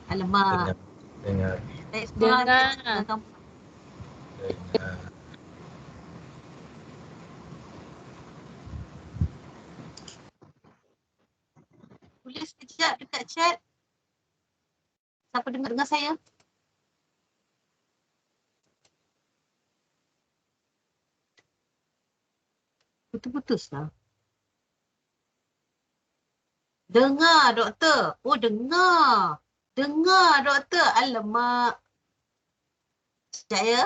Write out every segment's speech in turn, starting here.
Alamak. Dengar. Baik sekolah Dengar. ke kampung. Dengar. Tulis sekejap dekat chat. Siapa dengar saya? Putus-putus lah. Dengar doktor. Oh dengar. Dengar doktor. Alamak. Sekejap ya.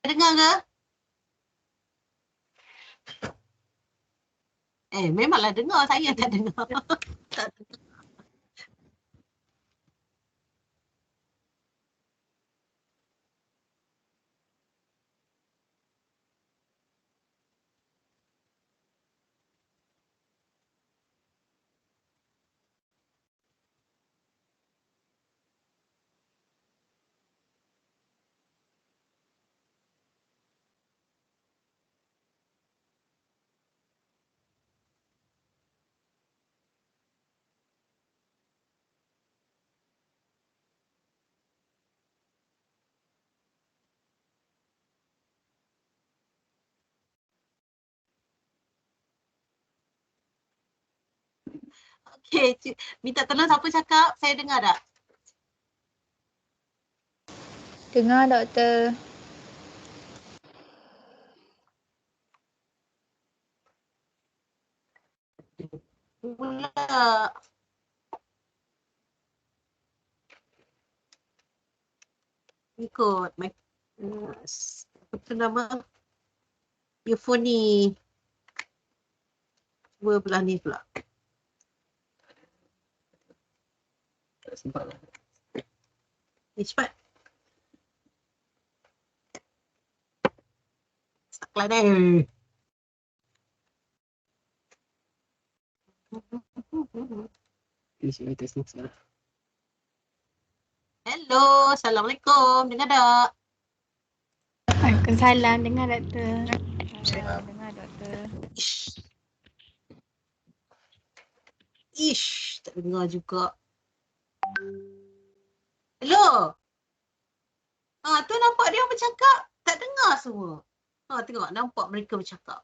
Dengar ke? Memanglah dengar. Saya tak dengar. Tak dengar. Okey, minta tolong siapa cakap? Saya dengar tak? Dengar doktor. Pula. Ikut. Apa tu nama? Earphone ni. Cuba belah ni pula. Tak sempat lah. Cepat. Saklah dah. Hello, Assalamualaikum. Dengar tak? Waalaikumsalam. Dengar doktor. Dengar doktor. Ish, tak dengar juga. Hello. Tu nampak dia bercakap, tak dengar semua. Tengok, nampak mereka bercakap.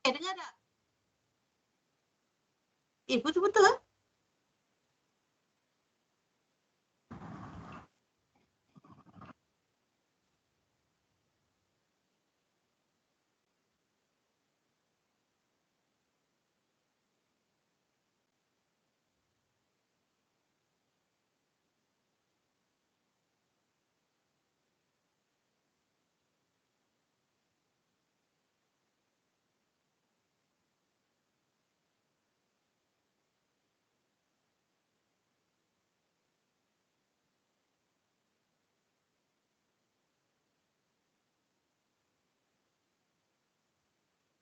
Dengar tak? Betul-betul.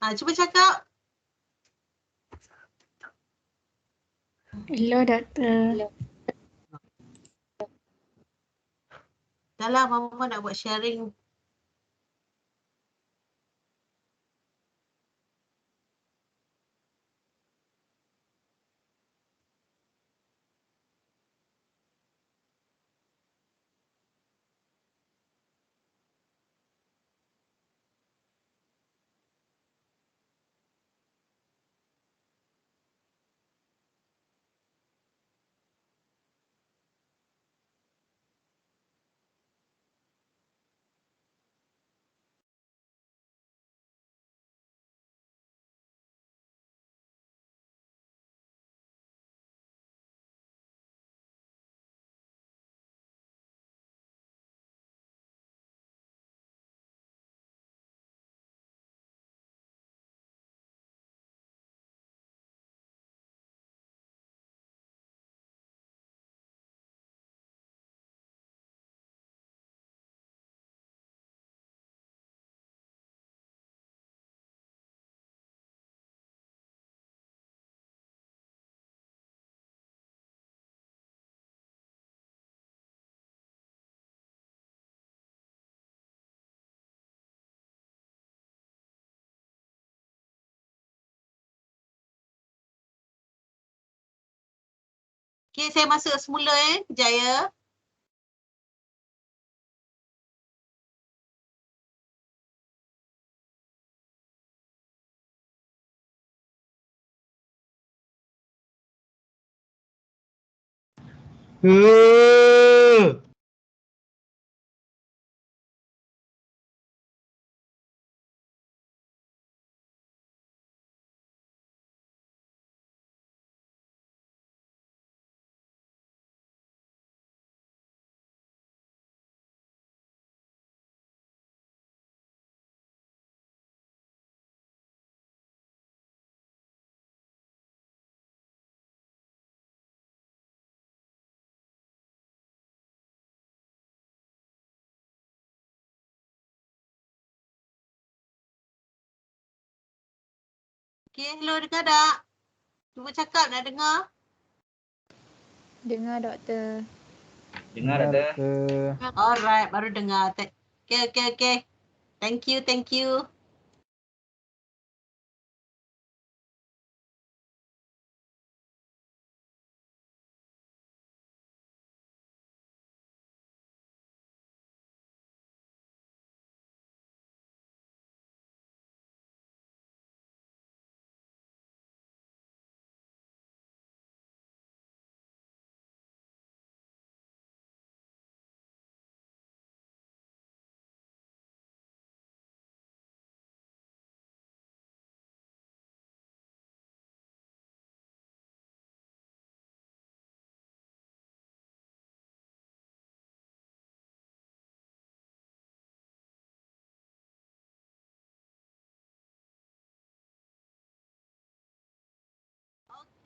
Cuba cakap. Hello doktor. Dah lah, Mama nak buat sharing. Okay, saya masuk semula kejap ya. Okay, hello dengar tak? Cuba cakap nak dengar. Dengar doktor. Dengar doktor. Alright, baru dengar. Okay. Thank you.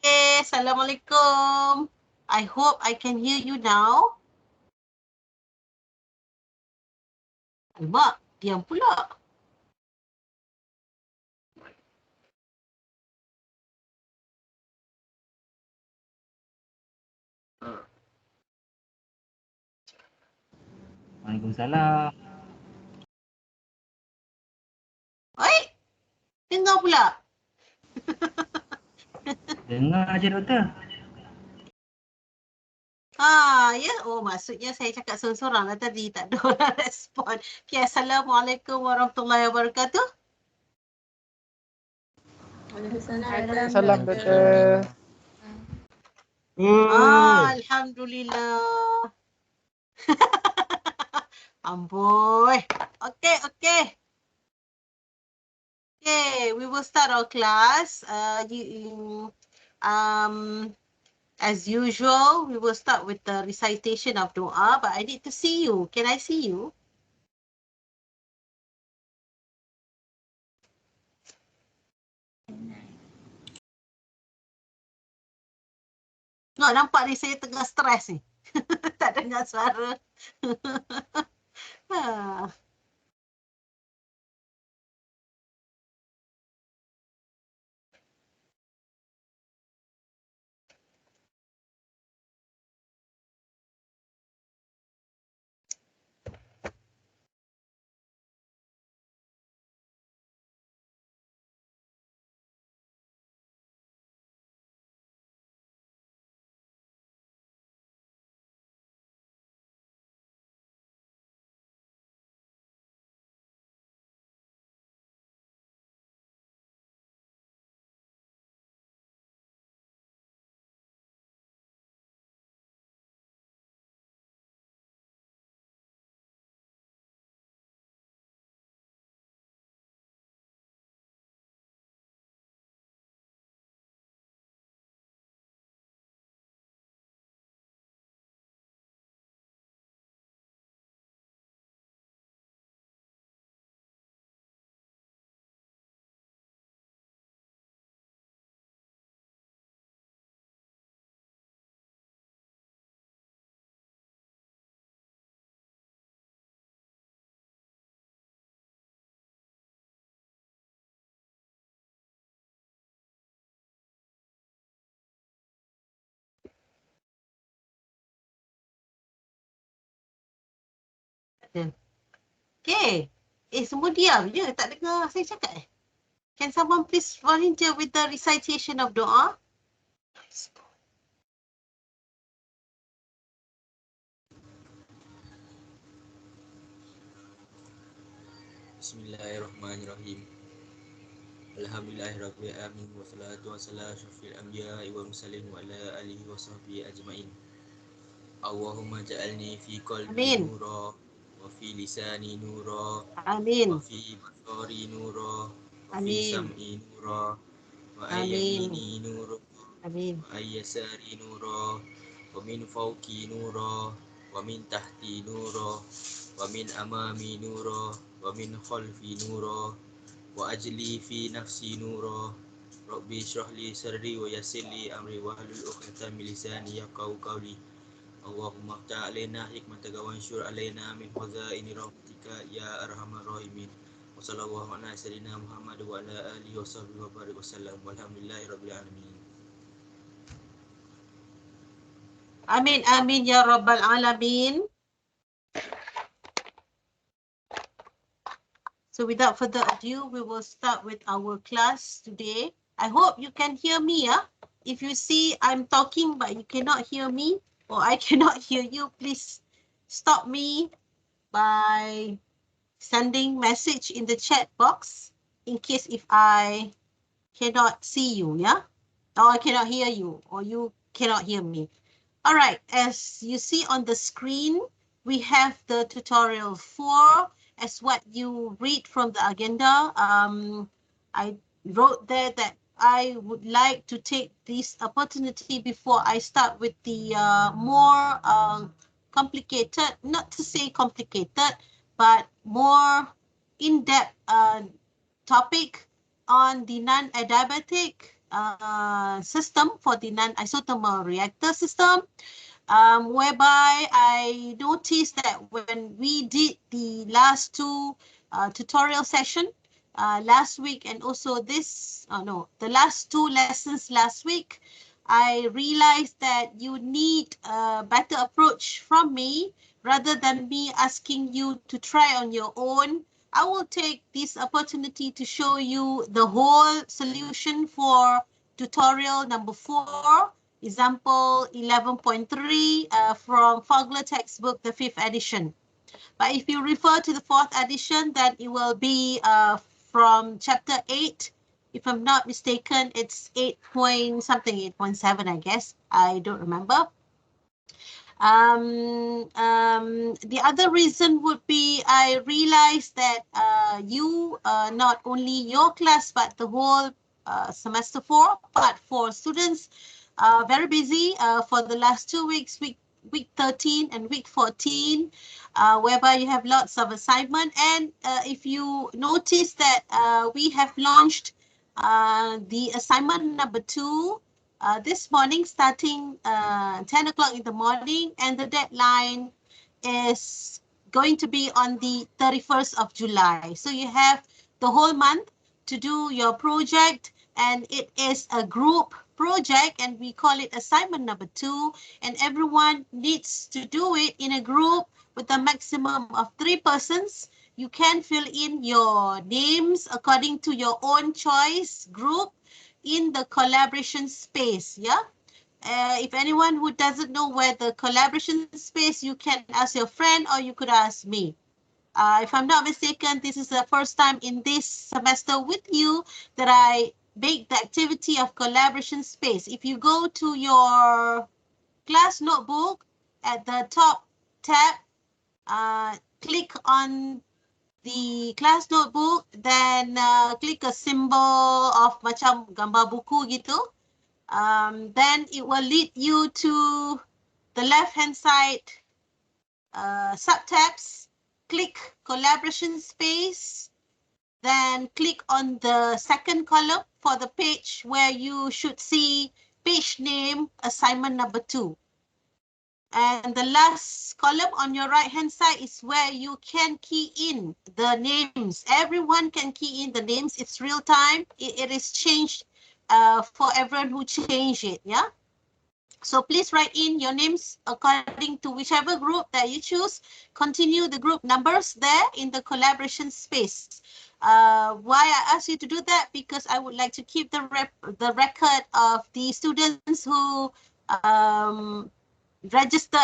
Okay, Assalamualaikum. I hope I can hear you now. Alamak, diam pula. Waalaikumsalam. Oi, dengar pula. Dengar je doktor. Ya. Oh, maksudnya saya cakap seorang-seorang lah tadi. Tak ada orang respon. Okay, Assalamualaikum warahmatullahi wabarakatuh. Salam doktor. Alhamdulillah. Amboi. Okay. Okay, we will start our class. As usual, we will start with the recitation of doa, but I need to see you. Can I see you? Nampak ni saya tengah stres ni. Tak dengar suara. Ha. Okay. Semua diam je. Tak dengar saya cakap Can someone please volunteer with the recitation of doa? Bismillahirrahmanirrahim. Alhamdulillahirabbil alamin wassalatu wassalamu ala asyrafil anbiya'i wal mursalin wa ala alihi washabbihi ajmain. Allahumma ja'alni fi qalbi Amin. nura wa fi lisani nura Amin. wa fi basari nura wa fi Amin. sam'i nura wa Amin. ayyamini nura Amin. wa ayyasari nura wa min fawqi nura wa min tahti nura wa min amami nura wa min khalfi nura wa ajli fi nafsi nura Rabbi shrah li sadri wa yassir li amri wa hlul 'uqdatam min lisani yafqahu qawli. Allahumma ftah alaina hikmataka wa anshur alaina min khazaini rahmatika ya arhamar rahimin. Wa sallallahu ala sayyidina Muhammad wa ala alihi wa sahbihi wa barik wasallam. Walhamdulillahi rabbil alamin. Amin. Amin ya Rabbal Alamin. So without further ado, we will start with our class today. I hope you can hear me. If you see I'm talking but you cannot hear me or I cannot hear you, please stop me by sending message in the chat box in case if I cannot see you, yeah? Or I cannot hear you or you cannot hear me. All right, as you see on the screen, we have the tutorial 4 as what you read from the agenda. I wrote there that I would like to take this opportunity before I start with the more complicated, not to say complicated, but more in-depth topic on the non-adiabatic system for the non-isothermal reactor system, whereby I noticed that when we did the last two tutorial session last week and also the last two lessons last week, I realized that you need a better approach from me rather than me asking you to try on your own. I will take this opportunity to show you the whole solution for tutorial number 4, example 11.3 from Fogler textbook, the 5th edition. But if you refer to the 4th edition, then it will be from chapter 8. If I'm not mistaken, it's 8 point something, 8.7, I guess. I don't remember. The other reason would be I realized that you, not only your class, but the whole semester 4, but for students, very busy for the last 2 weeks, week 13 and week 14, whereby you have lots of assignment. And if you notice that we have launched the assignment number 2 this morning, starting 10 o'clock in the morning, and the deadline is going to be on the 31st of July. So you have the whole month to do your project, and it is a group project, and we call it assignment number 2, and everyone needs to do it in a group with a maximum of 3 persons. You can fill in your names according to your own choice group in the collaboration space, yeah? If anyone who doesn't know where the collaboration space, you can ask your friend or you could ask me. If I'm not mistaken, this is the first time in this semester with you that I make the activity of collaboration space. If you go to your class notebook at the top tab, click on the class notebook, then click a symbol of macam gambar buku gitu. Then it will lead you to the left hand side subtabs. Click collaboration space, then click on the second column for the page where you should see page name assignment number 2. And the last column on your right hand side is where you can key in the names. Everyone can key in the names. It's real time. It is changed for everyone who changed it. Yeah. So please write in your names according to whichever group that you choose. Continue the group numbers there in the collaboration space. Why I ask you to do that? Because I would like to keep the record of the students who register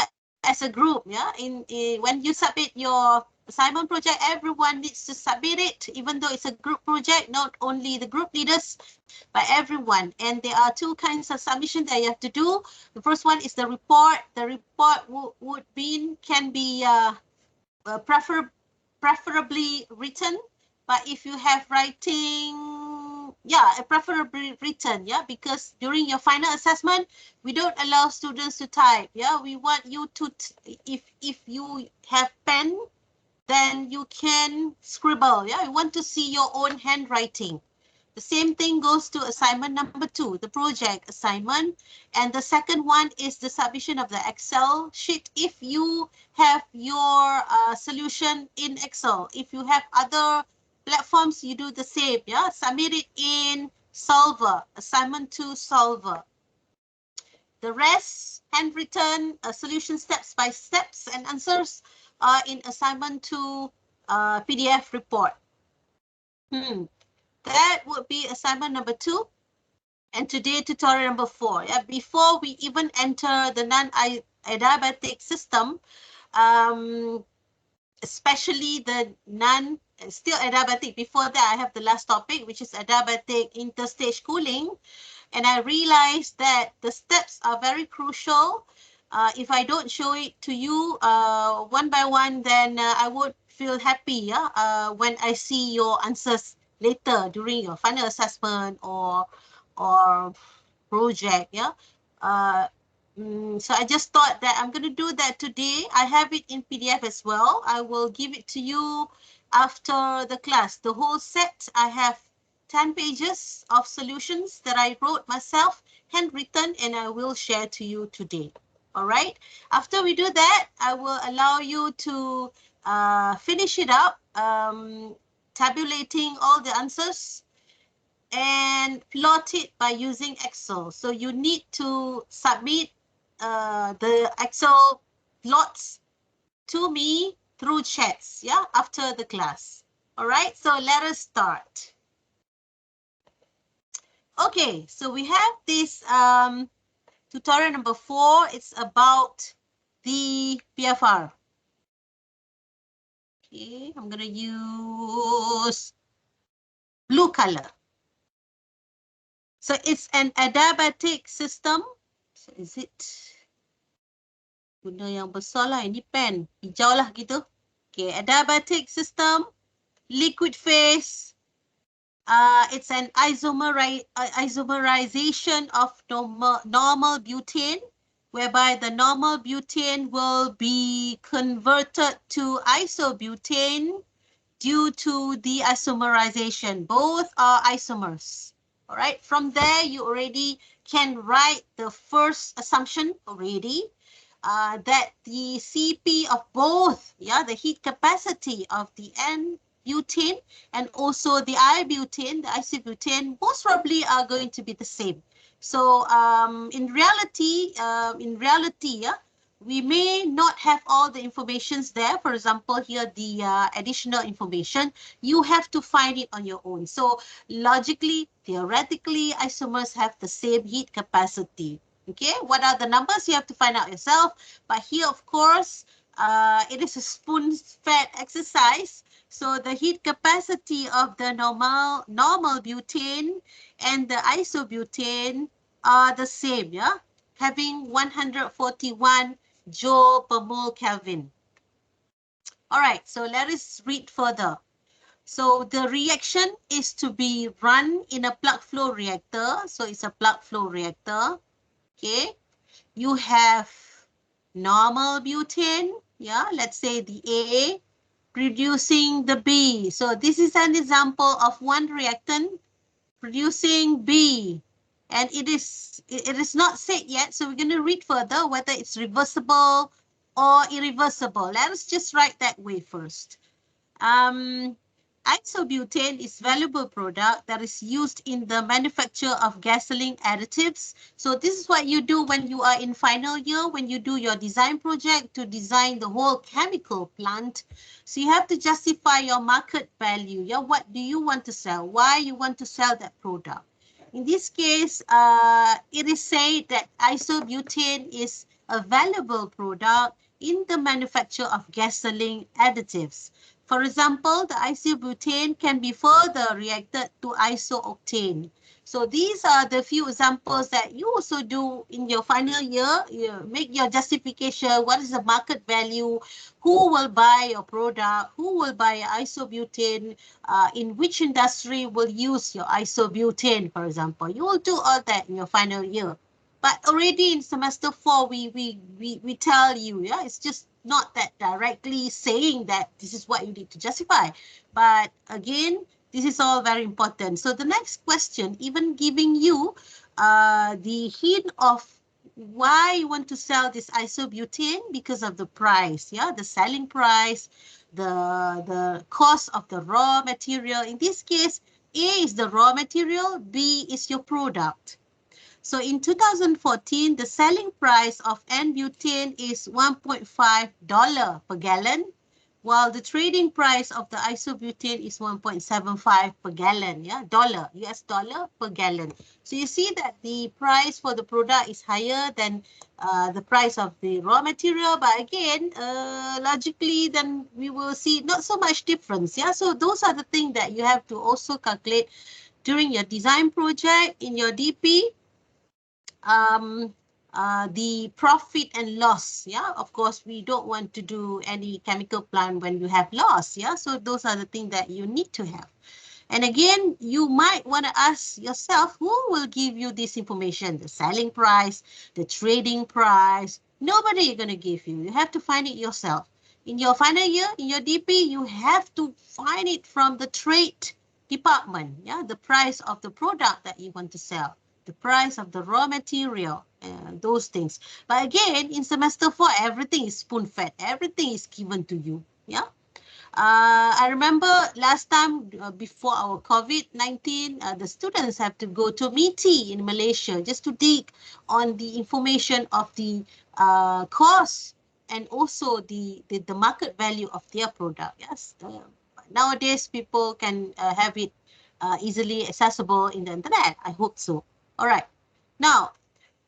as a group. Yeah, in when you submit your assignment project, everyone needs to submit it, even though it's a group project, not only the group leaders, but everyone. And there are two kinds of submission that you have to do. The first one is the report. The report can be preferably written, but if you have writing, yeah, preferably written, yeah, because during your final assessment, we don't allow students to type. Yeah, we want you to, if you have pen, then you can scribble. Yeah, we want to see your own handwriting. The same thing goes to assignment number 2, the project assignment. And the second one is the submission of the Excel sheet. If you have your solution in Excel, if you have other platforms, you do the same. Yeah, submit it in Solver, assignment 2 Solver. The rest, handwritten solution steps by steps and answers are in assignment 2 PDF report. That would be assignment number 2. And today tutorial number 4. Yeah, before we even enter the non-adiabatic system, especially the still adiabatic. Before that, I have the last topic, which is adiabatic interstage cooling. And I realized that the steps are very crucial. If I don't show it to you one by one, then I would feel happy, yeah, when I see your answers later during your final assessment or project. Yeah. So I just thought that I'm going to do that today. I have it in PDF as well. I will give it to you after the class. The whole set, I have 10 pages of solutions that I wrote myself, handwritten, and I will share to you today. All right. After we do that, I will allow you to finish it up, tabulating all the answers and plot it by using Excel. So you need to submit the Excel plots to me through chats, yeah, after the class. All right, so let us start. Okay, so we have this tutorial number 4. It's about the PFR. Okay, I'm going to use blue color. So it's an adiabatic system. So is it? Guna yang besar lah, ini pen. Hijau lah gitu. Okay, adiabatic system, liquid phase. It's an isomerization of normal butane, whereby the normal butane will be converted to isobutane due to the isomerization. Both are isomers. All right, from there, you already can write the first assumption already, that the CP of both, yeah, the heat capacity of the N-butane and also the I-butane, the isobutane, most probably are going to be the same. So in reality, yeah, we may not have all the informations there. For example, here the additional information, you have to find it on your own. So logically, theoretically, isomers have the same heat capacity. Okay, what are the numbers? You have to find out yourself. But here, of course, it is a spoon-fed exercise. So the heat capacity of the normal butane and the isobutane are the same, yeah, having 141 joule per mole Kelvin. All right, so let us read further. So the reaction is to be run in a plug flow reactor. So it's a plug flow reactor. Okay, you have normal butane, yeah, let's say the A, producing the B. So this is an example of one reactant producing B. And it is not said yet, so we're going to read further whether it's reversible or irreversible. Let us just write that way first. Isobutane is valuable product that is used in the manufacture of gasoline additives. So this is what you do when you are in final year, when you do your design project to design the whole chemical plant. So you have to justify your market value. Yeah, what do you want to sell? Why you want to sell that product? In this case, it is said that isobutane is a valuable product in the manufacture of gasoline additives. For example, the isobutane can be further reacted to isooctane. So these are the few examples that you also do in your final year. You make your justification. What is the market value? Who will buy your product? Who will buy isobutane? In which industry will use your isobutane, for example? You will do all that in your final year. But already in semester 4, we tell you, yeah, it's just not that directly saying that this is what you need to justify. But again, this is all very important. So the next question, even giving you the hint of why you want to sell this isobutane, because of the price, yeah, the selling price, the cost of the raw material. In this case, A is the raw material, B is your product. So in 2014, the selling price of N-butane is $1.5 per gallon, while the trading price of the isobutane is 1.75 per gallon, yeah, US dollar per gallon. So you see that the price for the product is higher than the price of the raw material, but again, logically, then we will see not so much difference, yeah. So those are the things that you have to also calculate during your design project in your DP. The profit and loss, yeah, of course we don't want to do any chemical plant when you have loss, yeah, so those are the things that you need to have. And again, you might want to ask yourself, who will give you this information? The selling price, the trading price? Nobody is going to give you. You have to find it yourself. In your final year, in your DP, you have to find it from the trade department, yeah, the price of the product that you want to sell, the price of the raw material, those things. But again, in semester 4, everything is spoon-fed. Everything is given to you, yeah. I remember last time before our COVID-19, the students have to go to MITI in Malaysia just to dig on the information of the cost and also the market value of their product. Yes, nowadays people can have it easily accessible in the internet. I hope so. All right. Now,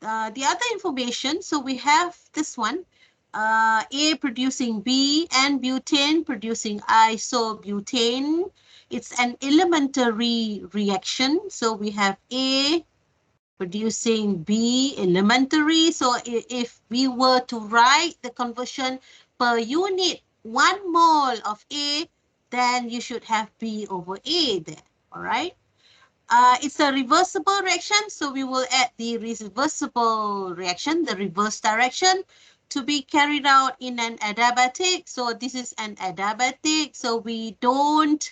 the other information, so we have this one. A producing B and butane producing isobutane. It's an elementary reaction. So we have A producing B elementary. So if we were to write the conversion per unit, 1 mole of A, then you should have B over A there. All right. It's a reversible reaction, so we will add the reversible reaction, the reverse direction, to be carried out in an adiabatic. So this is an adiabatic, so we don't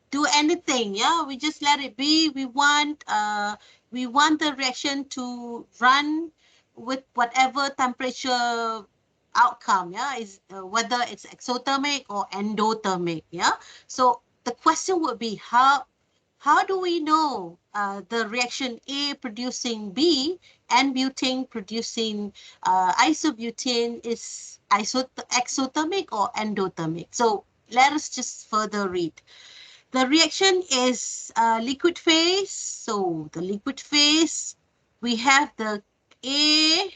do anything, yeah, we just let it be. We want the reaction to run with whatever temperature outcome, yeah, is whether it's exothermic or endothermic, yeah. So the question would be, how do we know the reaction A producing B and butane producing isobutane is exothermic or endothermic? So let us just further read. The reaction is liquid phase. So the liquid phase, we have the A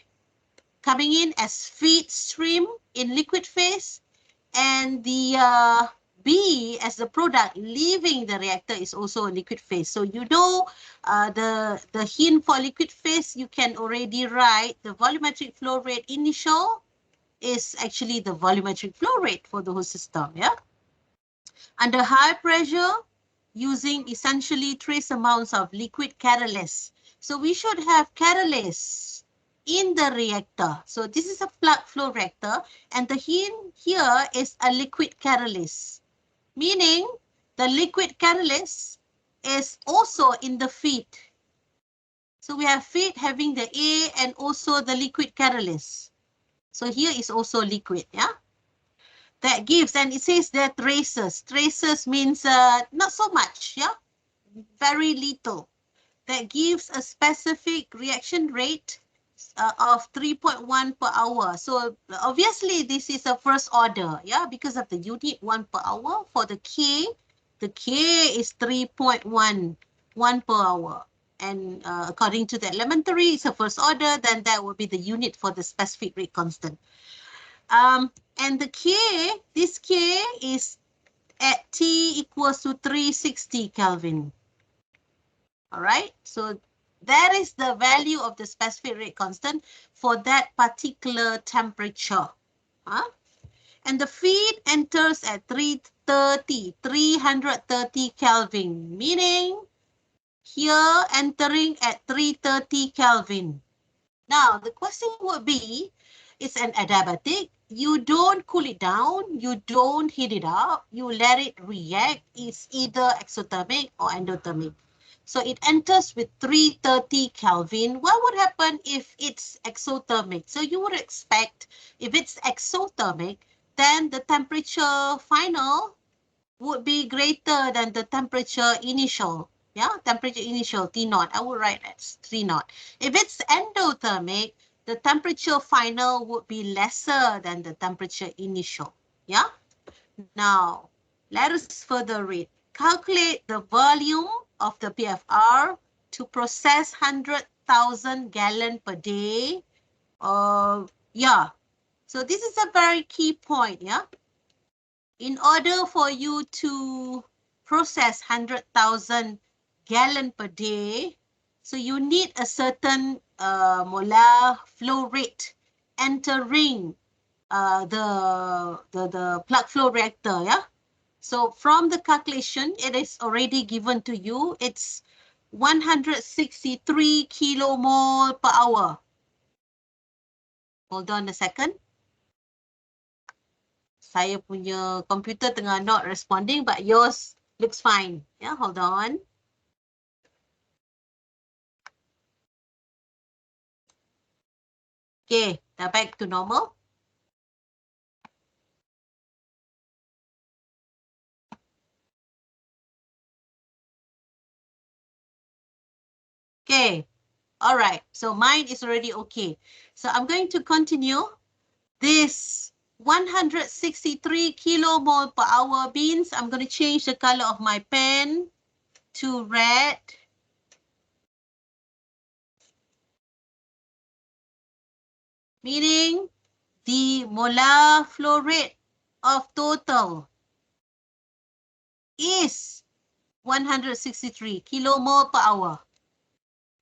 coming in as feed stream in liquid phase, and the B as the product leaving the reactor is also a liquid phase. So you know the hint for liquid phase, you can already write the volumetric flow rate initial is actually the volumetric flow rate for the whole system, yeah? Under high pressure, using essentially trace amounts of liquid catalyst. So we should have catalyst in the reactor. So this is a plug flow reactor, and the hint here is a liquid catalyst, meaning the liquid catalyst is also in the feed. So we have feed having the A and also the liquid catalyst. So here is also liquid, yeah? That gives, and it says that traces. Traces means not so much, yeah? Very little. That gives a specific reaction rate of 3.1 per hour. So obviously this is a first order, yeah, because of the unit 1 per hour. For the K is 3.1 per hour. And according to the elementary, it's a first order, then that will be the unit for the specific rate constant. And the K, this K is at T equals to 360 Kelvin. All right, so that is the value of the specific rate constant for that particular temperature. And the feed enters at 330 Kelvin, meaning here entering at 330 Kelvin. Now, the question would be, it's an adiabatic. You don't cool it down, you don't heat it up, you let it react. It's either exothermic or endothermic. So it enters with 330 Kelvin. What would happen if it's exothermic? So you would expect, if it's exothermic, then the temperature final would be greater than the temperature initial. Yeah, temperature initial, T naught. I would write as T naught. If it's endothermic, the temperature final would be lesser than the temperature initial. Yeah. Now, let us further read. Calculate the volume of the PFR to process 100,000 gallon per day. Yeah. So this is a very key point. Yeah. In order for you to process 100,000 gallon per day, so you need a certain molar flow rate entering the plug flow reactor, yeah? So from the calculation, it is already given to you. It's 163 kilomole per hour. Hold on a second. Saya punya computer tengah not responding, but yours looks fine. Yeah, hold on. Okay, dah back to normal. Okay, all right. So mine is already okay. So I'm going to continue. This 163 kilomole per hour means I'm going to change the color of my pen to red. Meaning the molar flow rate of total is 163 kilomole per hour.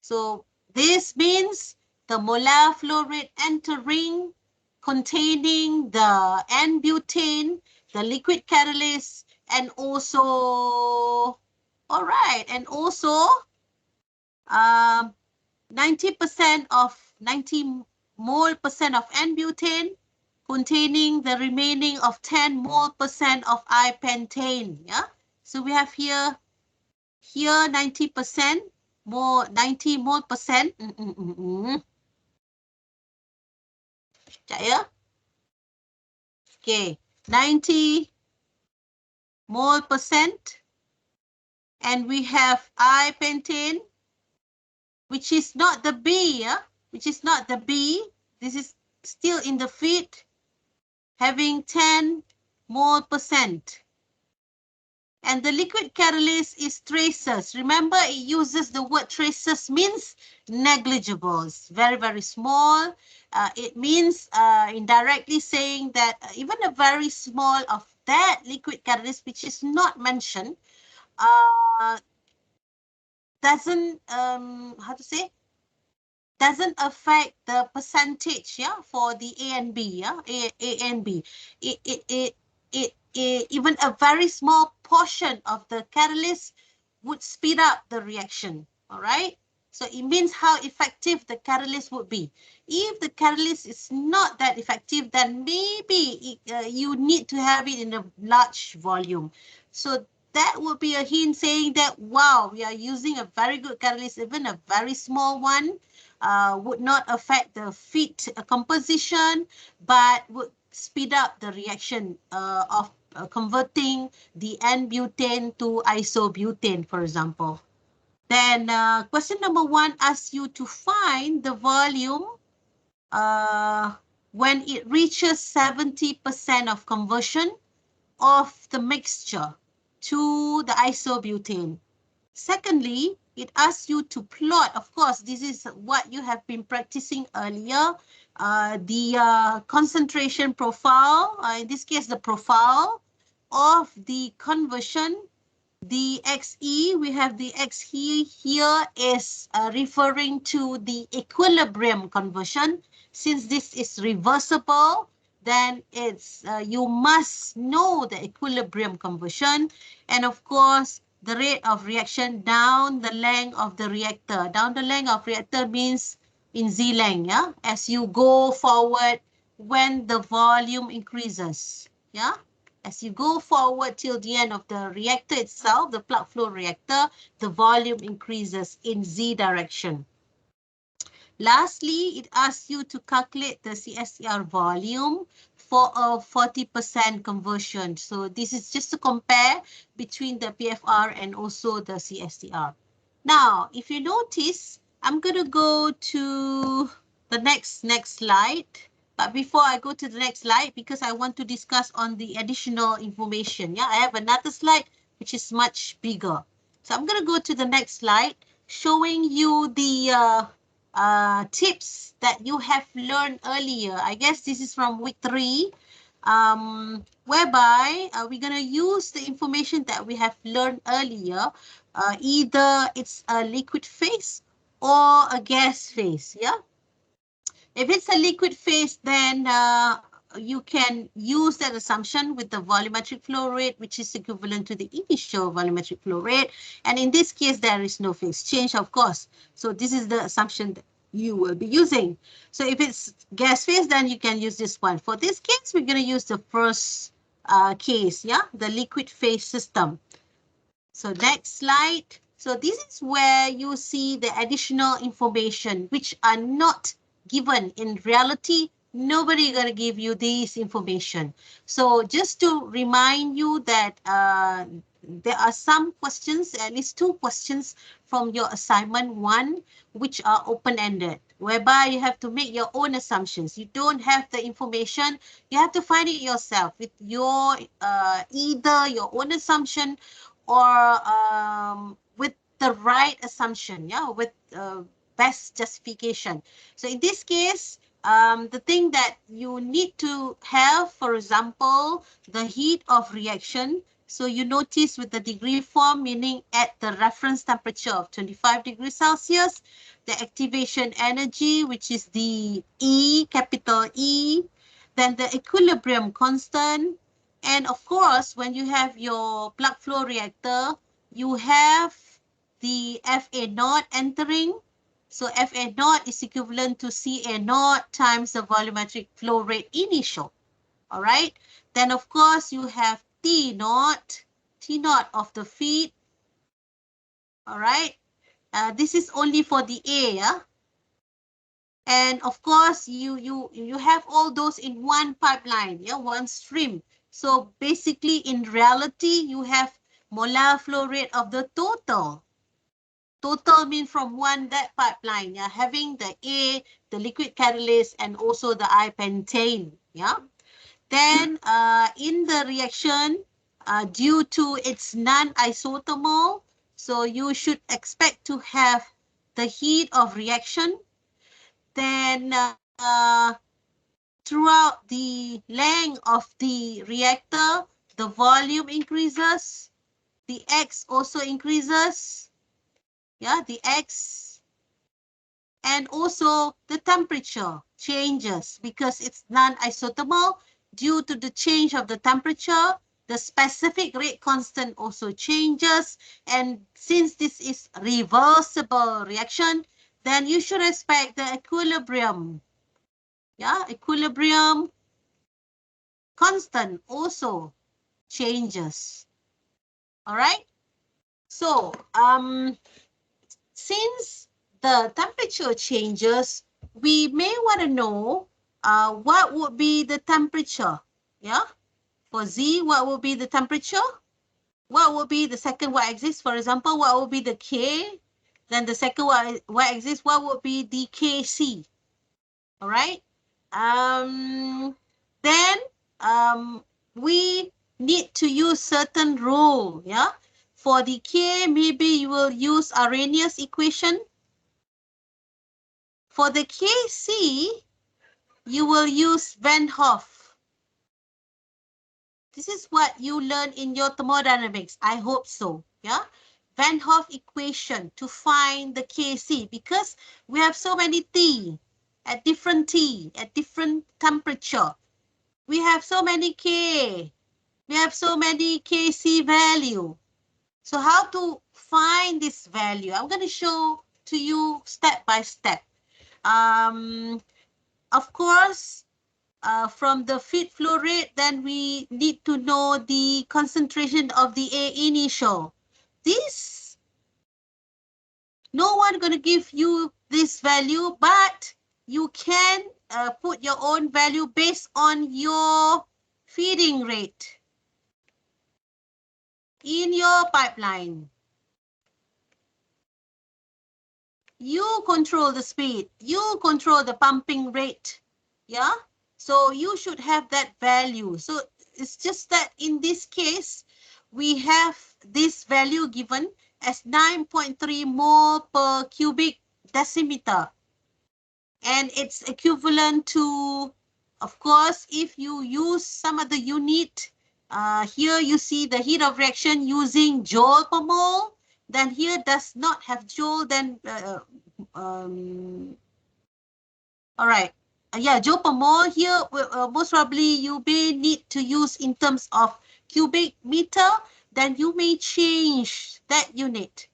So this means the molar flow rate entering containing the N-butane, the liquid catalyst, and also, all right, and also 90% of 90 mole percent of N-butane containing the remaining of 10 mole percent of I-pentane. Yeah, so we have here 90% more, 90 mole percent. Sekejap ya. Okay, 90 mole percent. And we have I-pentane, which is not the B, yeah? Which is not the B. This is still in the feed, having 10 mole percent. And the liquid catalyst is traces. Remember, it uses the word traces, means negligible. It's very, very small. It means indirectly saying that even a very small of that liquid catalyst, which is not mentioned, doesn't, how to say, doesn't affect the percentage, yeah, for the A and B, yeah, A and B. Even a very small portion of the catalyst would speed up the reaction, all right? So it means how effective the catalyst would be. If the catalyst is not that effective, then maybe you need to have it in a large volume. So that would be a hint saying that, wow, we are using a very good catalyst, even a very small one. Would not affect the feed composition, but would speed up the reaction of converting the N-butane to isobutane, for example. Then question number 1 asks you to find the volume when it reaches 70% of conversion of the mixture to the isobutane. Secondly, it asks you to plot. Of course, this is what you have been practicing earlier. The concentration profile, in this case, the profile of the conversion. The XE, we have the XE here is referring to the equilibrium conversion. Since this is reversible, then it's you must know the equilibrium conversion. And of course, the rate of reaction down the length of the reactor. Down the length of reactor means in Z length, yeah? As you go forward when the volume increases, yeah? As you go forward till the end of the reactor itself, the plug flow reactor, the volume increases in Z direction. Lastly, it asks you to calculate the CSTR volume for a 40% conversion. So this is just to compare between the PFR and also the CSTR. Now, if you notice, I'm going to go to the next slide. But before I go to the next slide, because I want to discuss on the additional information, yeah, I have another slide which is much bigger. So I'm going to go to the next slide, showing you the tips that you have learned earlier. I guess this is from week 3, whereby we're going to use the information that we have learned earlier. Either it's a liquid phase or a gas phase, yeah? If it's a liquid phase, then you can use that assumption with the volumetric flow rate, which is equivalent to the initial volumetric flow rate. And in this case, there is no phase change, of course. So this is the assumption that you will be using. So if it's gas phase, then you can use this one. For this case, we're going to use the first case, yeah, the liquid phase system. So next slide. So this is where you see the additional information which are not given in reality. Nobody gonna give you this information. So just to remind you that there are some questions, at least 2 questions from your assignment 1, which are open-ended, whereby you have to make your own assumptions. You don't have the information. You have to find it yourself with your either your own assumption or with the right assumption, yeah, with best justification. So in this case, the thing that you need to have, for example, the heat of reaction. So you notice with the degree form, meaning at the reference temperature of 25 degrees Celsius, the activation energy, which is the E, capital E, then the equilibrium constant, and of course, when you have your plug flow reactor, you have the FA naught entering. So FA naught is equivalent to CA naught times the volumetric flow rate initial. All right. Then of course you have T naught of the feed. All right. This is only for the A. Yeah? And of course, you have all those in one pipeline, yeah, one stream. So basically, in reality, you have molar flow rate of the total. Total means from that pipeline, yeah, having the A, the liquid catalyst, and also the I-pentane, yeah. Then in the reaction, due to its non-isothermal, so you should expect to have the heat of reaction. Then throughout the length of the reactor, the volume increases, the X also increases, yeah, the X, and also the temperature changes because it's non-isothermal. Due to the change of the temperature, the specific rate constant also changes, and since this is reversible reaction, then you should expect the equilibrium. Yeah, equilibrium constant also changes. All right. So, since the temperature changes, we may want to know what would be the temperature. Yeah. For Z, what will be the temperature? What will be the second y-axis? For example, what will be the K? Then the second y-axis, what would be the KC? All right. Then we need to use certain rule, yeah, For the K, maybe you will use Arrhenius equation. For the KC, you will use Van Hoff. This is what you learn in your thermodynamics. I hope so. Yeah. Van Hoff equation to find the KC, because we have so many T at different temperature. We have so many K. We have so many KC value. So how to find this value? I'm going to show to you step by step. Of course, from the feed flow rate, then we need to know the concentration of the A initial. This, no one going to give you this value, but you can put your own value based on your feeding rate in your pipeline. You control the speed, you control the pumping rate, yeah? So you should have that value. So it's just that in this case, we have this value given as 9.3 mole per cubic decimeter. And it's equivalent to, of course, if you use some other unit, here you see the heat of reaction using joule per mole, then here does not have joule, then all right. Yeah, joule per mole here, most probably you may need to use in terms of cubic meter, then you may change that unit.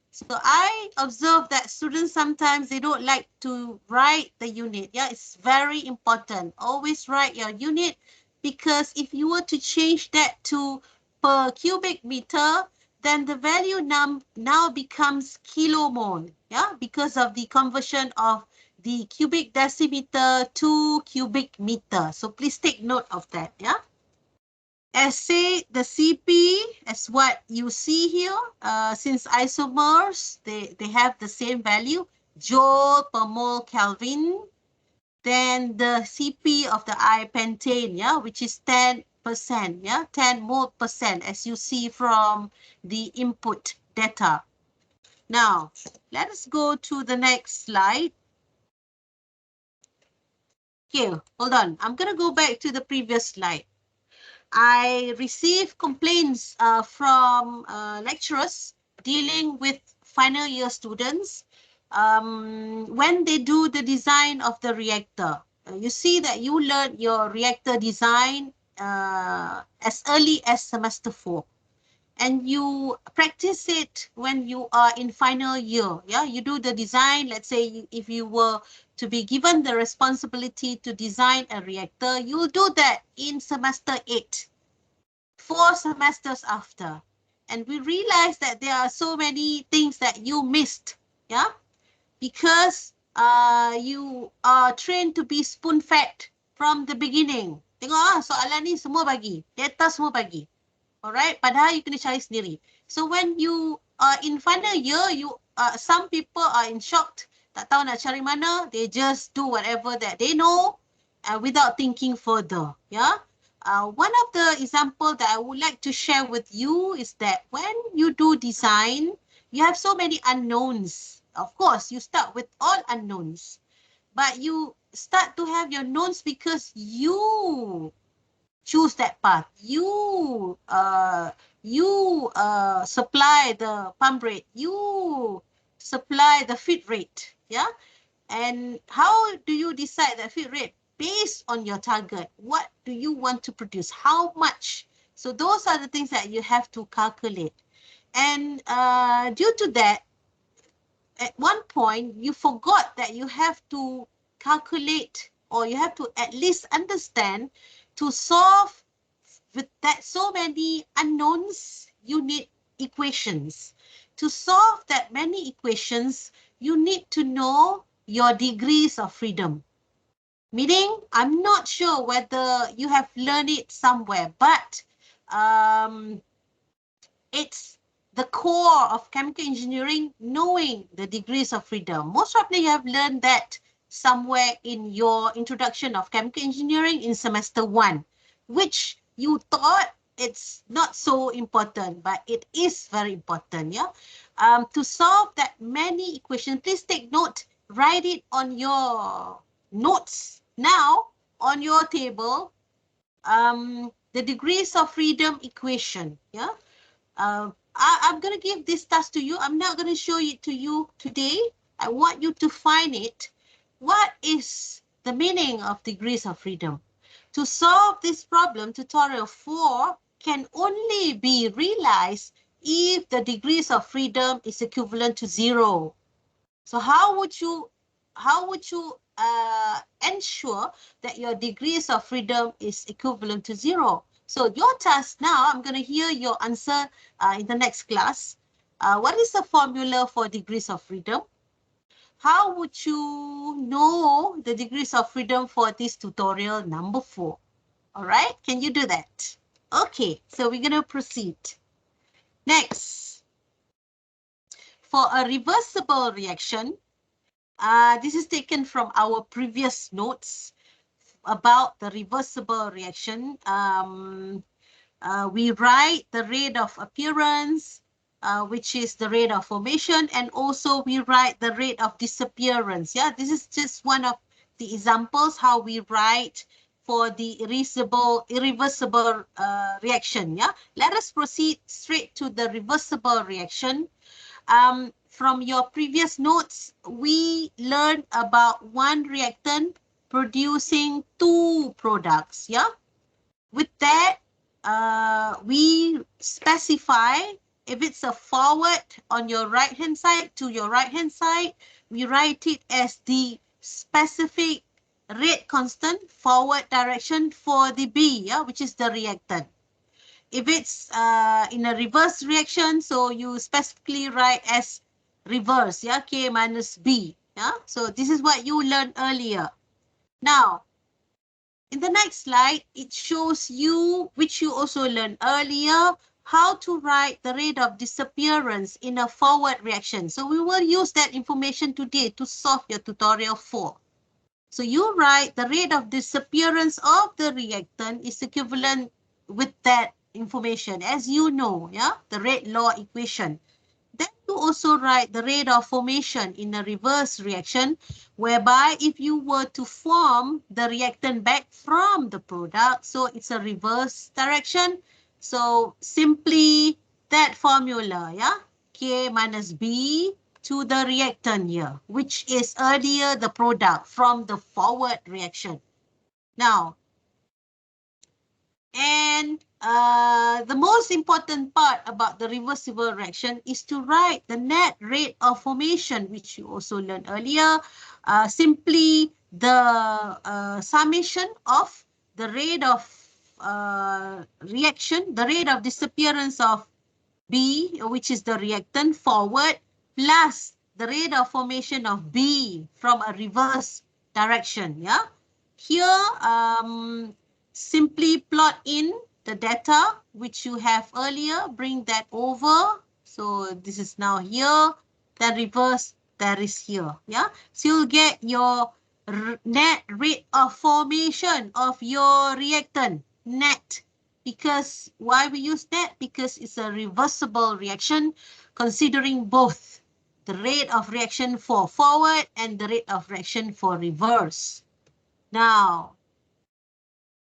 So I observe that students sometimes they don't like to write the unit. Yeah, it's very important. Always write your unit, because if you were to change that to per cubic meter, then the value now becomes kilomole. Yeah, because of the conversion of the cubic decimeter to cubic meter. So please take note of that. Yeah. As say the CP, as what you see here, since isomers, they have the same value, joule per mole Kelvin. Then the CP of the I-pentane, yeah, which is 10%, yeah, 10 mole percent, as you see from the input data. Now, let us go to the next slide. Here, hold on. I'm going to go back to the previous slide. I receive complaints from lecturers dealing with final year students when they do the design of the reactor. You see that you learn your reactor design as early as semester 4. And you practice it when you are in final year. Yeah, you do the design. Let's say if you were to be given the responsibility to design a reactor, you'll do that in semester 8, 4 semesters after. And we realize that there are so many things that you missed. Yeah, because you are trained to be spoon-fed from the beginning. Tengok soalan ni semua bagi, data semua bagi. Alright, padahal you kena cari sendiri. So when you are in final year, some people are in shock, tak tahu nak cari mana, they just do whatever that they know without thinking further. Yeah. One of the example that I would like to share with you is that when you do design, you have so many unknowns. Of course, you start with all unknowns, but you start to have your knowns because you choose that path. You supply the pump rate. You supply the feed rate. Yeah. And how do you decide the feed rate? Based on your target. What do you want to produce? How much? So those are the things that you have to calculate. And due to that, at one point, you forgot that you have to calculate, or you have to at least understand, to solve with that so many unknowns, you need equations. To solve that many equations, you need to know your degrees of freedom. Meaning, I'm not sure whether you have learned it somewhere, but it's the core of chemical engineering, knowing the degrees of freedom. Most probably you have learned that somewhere in your introduction of chemical engineering in semester 1, which you thought it's not so important, but it is very important, yeah. To solve that many equations, please take note, write it on your notes now on your table. The degrees of freedom equation, yeah. I'm going to give this task to you. I'm not going to show it to you today. I want you to find it. What is the meaning of degrees of freedom? To solve this problem, tutorial 4 can only be realized if the degrees of freedom is equivalent to 0. So how would you ensure that your degrees of freedom is equivalent to 0? So your task now, I'm going to hear your answer in the next class. What is the formula for degrees of freedom? How would you know the degrees of freedom for this tutorial number 4? All right, can you do that? Okay, so we're going to proceed. Next, for a reversible reaction, this is taken from our previous notes about the reversible reaction. We write the rate of appearance, which is the rate of formation, and also we write the rate of disappearance. Yeah, this is just one of the examples how we write for the irreversible reaction. Yeah, let us proceed straight to the reversible reaction. From your previous notes, we learned about one reactant producing two products. Yeah, with that, we specify if it's a forward on your right hand side to your right hand side, we write it as the specific rate constant forward direction for the B, yeah, which is the reactant. If it's in a reverse reaction, so you specifically write as reverse, yeah, K minus B. Yeah, so this is what you learned earlier. Now, in the next slide, it shows you, which you also learned earlier, how to write the rate of disappearance in a forward reaction. So we will use that information today to solve your tutorial 4. So you write the rate of disappearance of the reactant is equivalent with that information, as you know, yeah, the rate law equation. Then you also write the rate of formation in a reverse reaction, whereby if you were to form the reactant back from the product, so it's a reverse direction. So simply that formula, yeah, K minus B to the reactant here, which is earlier the product from the forward reaction. Now, and the most important part about the reversible reaction is to write the net rate of formation, which you also learned earlier. Simply the summation of the rate of reaction, the rate of disappearance of B, which is the reactant forward, plus the rate of formation of B from a reverse direction. Yeah. Here, simply plot in the data which you have earlier, bring that over. So this is now here, then reverse, that is here. Yeah. So you'll get your net rate of formation of your reactant, net. Because why we use that? Because it's a reversible reaction considering both the rate of reaction for forward and the rate of reaction for reverse. Now,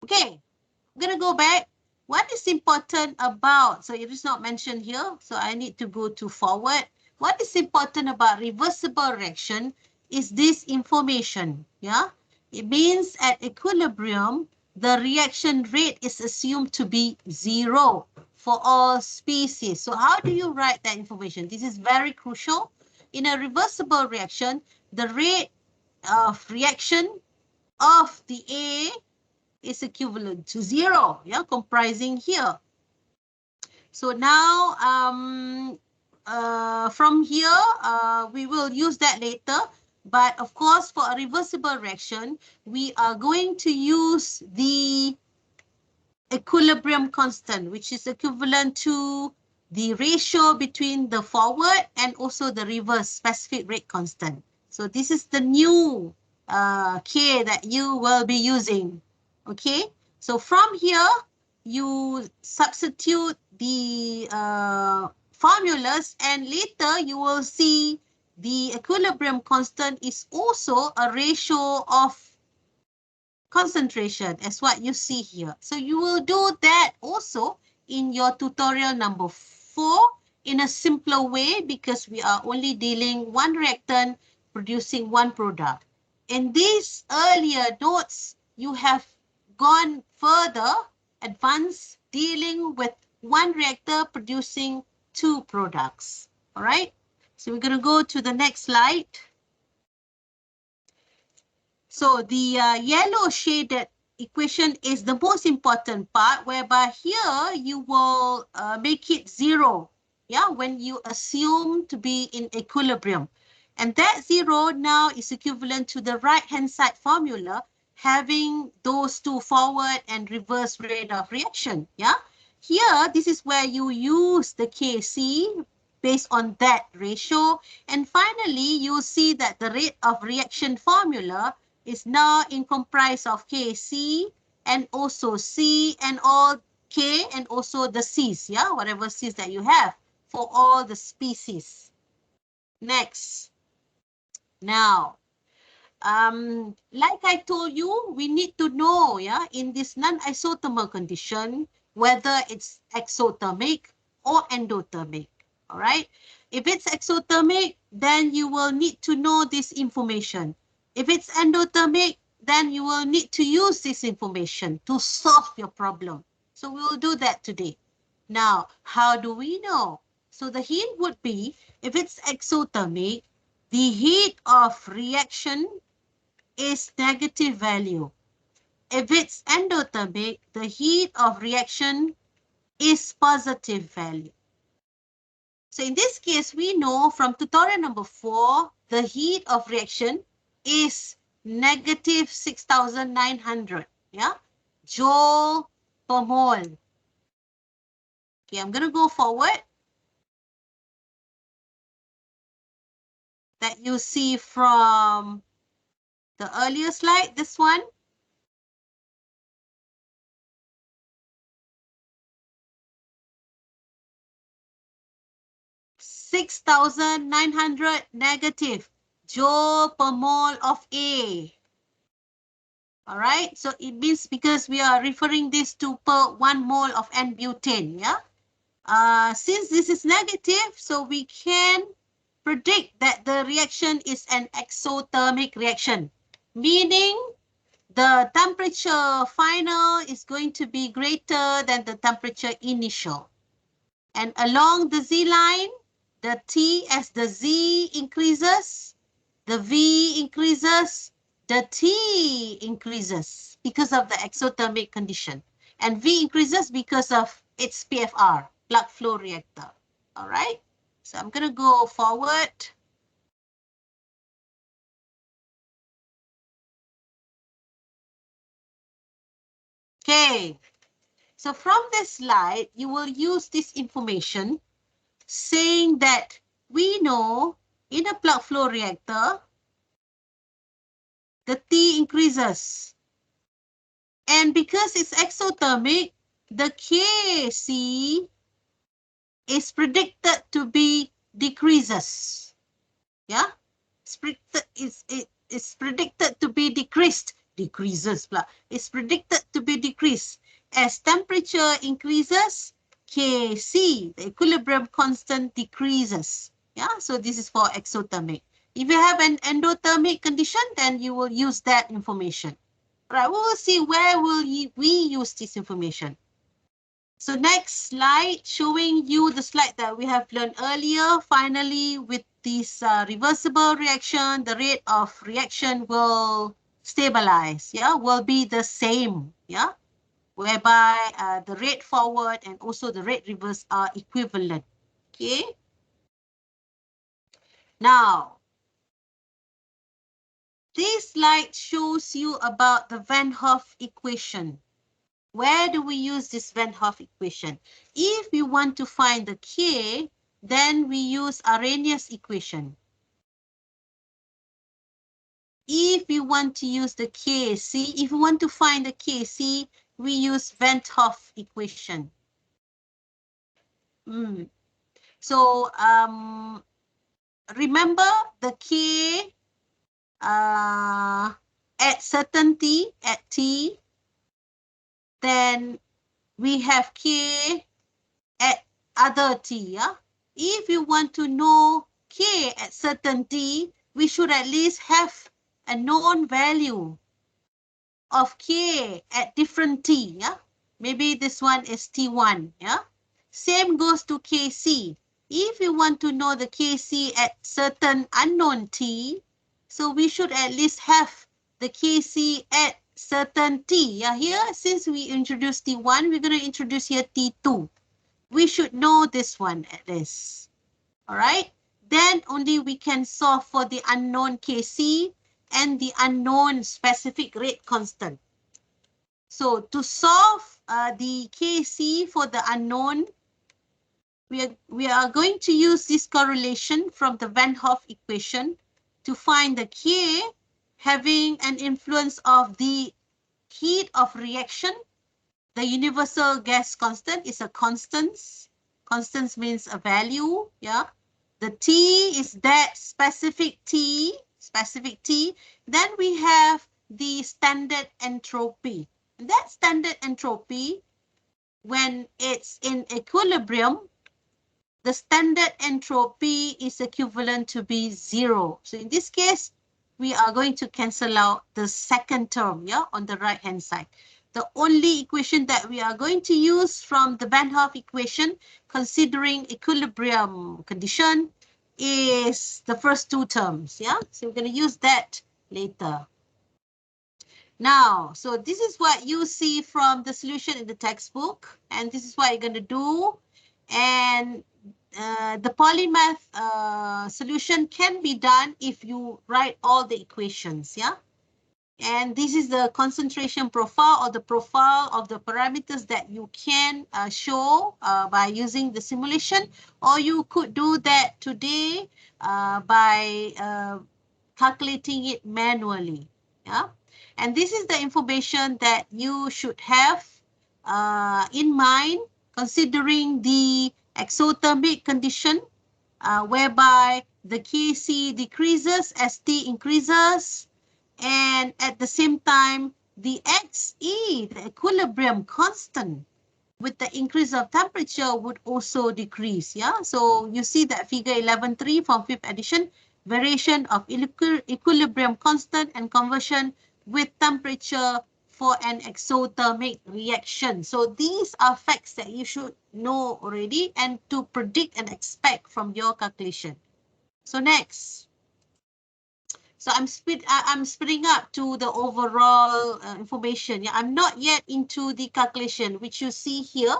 okay, I'm going to go back. What is important about, so it is not mentioned here, so I need to go to forward. What is important about reversible reaction is this information, yeah? It means at equilibrium, the reaction rate is assumed to be 0 for all species. So how do you write that information? This is very crucial. In a reversible reaction, the rate of reaction of the A is equivalent to 0, yeah, comprising here. So now, from here, we will use that later. But of course, for a reversible reaction, we are going to use the equilibrium constant, which is equivalent to the ratio between the forward and also the reverse specific rate constant. So this is the new K that you will be using. Okay, so from here, you substitute the formulas, and later you will see the equilibrium constant is also a ratio of concentration as what you see here. So you will do that also in your tutorial number 4 in a simpler way, because we are only dealing one reactant producing one product. In these earlier notes, you have gone further, advanced, dealing with one reactor producing two products. All right. So we're going to go to the next slide. So the yellow shaded equation is the most important part, whereby here you will make it 0, yeah, when you assume to be in equilibrium. And that 0 now is equivalent to the right-hand side formula, having those two forward and reverse rate of reaction, yeah. Here, this is where you use the Kc based on that ratio. And finally, you see that the rate of reaction formula is now in comprise of Kc and also C and all K and also the C's, yeah, whatever C's that you have for all the species. Next. Now, like I told you, we need to know, yeah, in this non-isothermal condition, whether it's exothermic or endothermic, all right? If it's exothermic, then you will need to know this information. If it's endothermic, then you will need to use this information to solve your problem. So we will do that today. Now, how do we know? So the hint would be, if it's exothermic, the heat of reaction is negative value. If it's endothermic, the heat of reaction is positive value. So in this case, we know from tutorial number 4, the heat of reaction is negative 6,900, yeah, joule per mole. Okay, I'm going to go forward. That you see from the earlier slide, this one. 6,900 negative joule per mole of A. All right, so it means because we are referring this to per 1 mole of N-butane, yeah? Since this is negative, so we can predict that the reaction is an exothermic reaction, meaning the temperature final is going to be greater than the temperature initial. And along the Z line, the T as the Z increases, the V increases, the T increases because of the exothermic condition. And V increases because of its PFR, plug flow reactor. All right, so I'm going to go forward. Okay, so from this slide, you will use this information saying that we know in a plug flow reactor, the T increases. And because it's exothermic, the Kc is predicted to be decreases. Yeah, it's predicted to be decreased. Decreases, blah. It's predicted to be decreased. As temperature increases, Kc, the equilibrium constant, decreases. Yeah, so this is for exothermic. If you have an endothermic condition, then you will use that information. Right, we will see where will we use this information. So next slide, showing you the slide that we have learned earlier. Finally, with this reversible reaction, the rate of reaction will stabilize, yeah, will be the same, yeah, whereby the rate forward and also the rate reverse are equivalent, okay. Now, this slide shows you about the Van Hoff equation. Where do we use this Van Hoff equation? If we want to find the K, then we use Arrhenius equation. If we want to use the Kc, if we want to find the Kc, we use Van 't Hoff equation. So remember the K at certain T, at T, then we have K at other T. Yeah? If you want to know K at certain T, we should at least have a known value of K at different T. Yeah? Maybe this one is T1. Yeah? Same goes to Kc. If you want to know the Kc at certain unknown T, so we should at least have the Kc at certain T. Yeah, here, since we introduced T1, we're going to introduce here T2. We should know this one at least. All right? Then only we can solve for the unknown Kc and the unknown specific rate constant. So to solve the Kc for the unknown, we are going to use this correlation from the Van 't Hoff equation to find the K having an influence of the heat of reaction. The universal gas constant is a constants. Constants means a value, yeah. The T is that specific T. Then we have the standard entropy. And that standard entropy, when it's in equilibrium, the standard entropy is equivalent to be 0. So in this case, we are going to cancel out the second term, yeah, on the right-hand side. The only equation that we are going to use from the Van 't Hoff equation, considering equilibrium condition, is the first two terms, yeah? So we're going to use that later. Now, so this is what you see from the solution in the textbook, and this is what you're going to do. And the polymath solution can be done if you write all the equations, yeah? And this is the concentration profile or the profile of the parameters that you can show by using the simulation, or you could do that today by calculating it manually, yeah? And this is the information that you should have in mind, considering the exothermic condition, whereby the Kc decreases as T increases, and at the same time, the Xe, the equilibrium constant, with the increase of temperature would also decrease. Yeah, so you see that figure 11.3 from 5th edition, variation of equilibrium constant and conversion with temperature for an exothermic reaction. So these are facts that you should know already and to predict and expect from your calculation. So next. So I'm speeding up to the overall information. Yeah, I'm not yet into the calculation, which you see here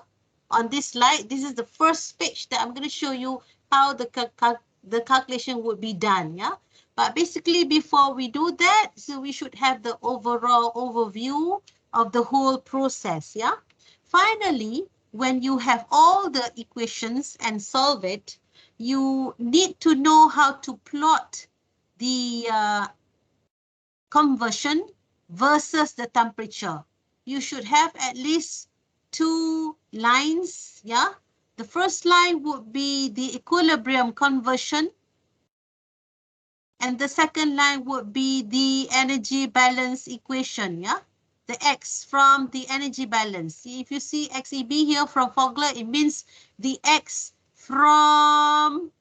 on this slide. This is the first page that I'm going to show you how the calculation would be done. Yeah, but basically before we do that, so we should have the overall overview of the whole process. Yeah. Finally, when you have all the equations and solve it, you need to know how to plot the conversion versus the temperature. You should have at least two lines, yeah? The first line would be the equilibrium conversion, and the second line would be the energy balance equation, yeah? The X from the energy balance. If you see XEB here from Fogler, it means the X from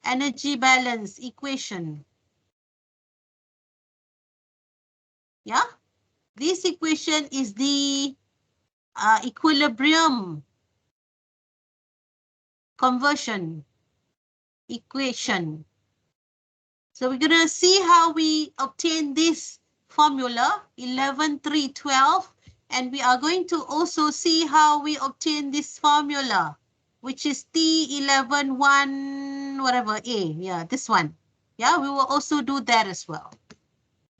energy balance equation. Yeah, this equation is the equilibrium conversion equation. So we're going to see how we obtain this formula 11.3.12, and we are going to also see how we obtain this formula, which is T11.1 whatever A. Yeah, this one. Yeah, we will also do that as well.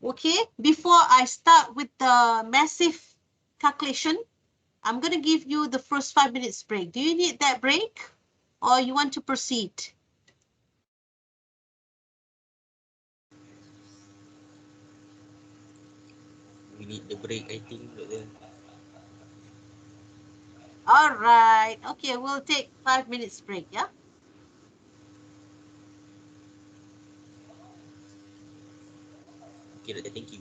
Okay, before I start with the massive calculation, I'm going to give you the first 5 minutes break. Do you need that break or you want to proceed? We need the break, I think. All right. Okay, we'll take 5 minutes break, yeah? Okay, doktor. Thank you.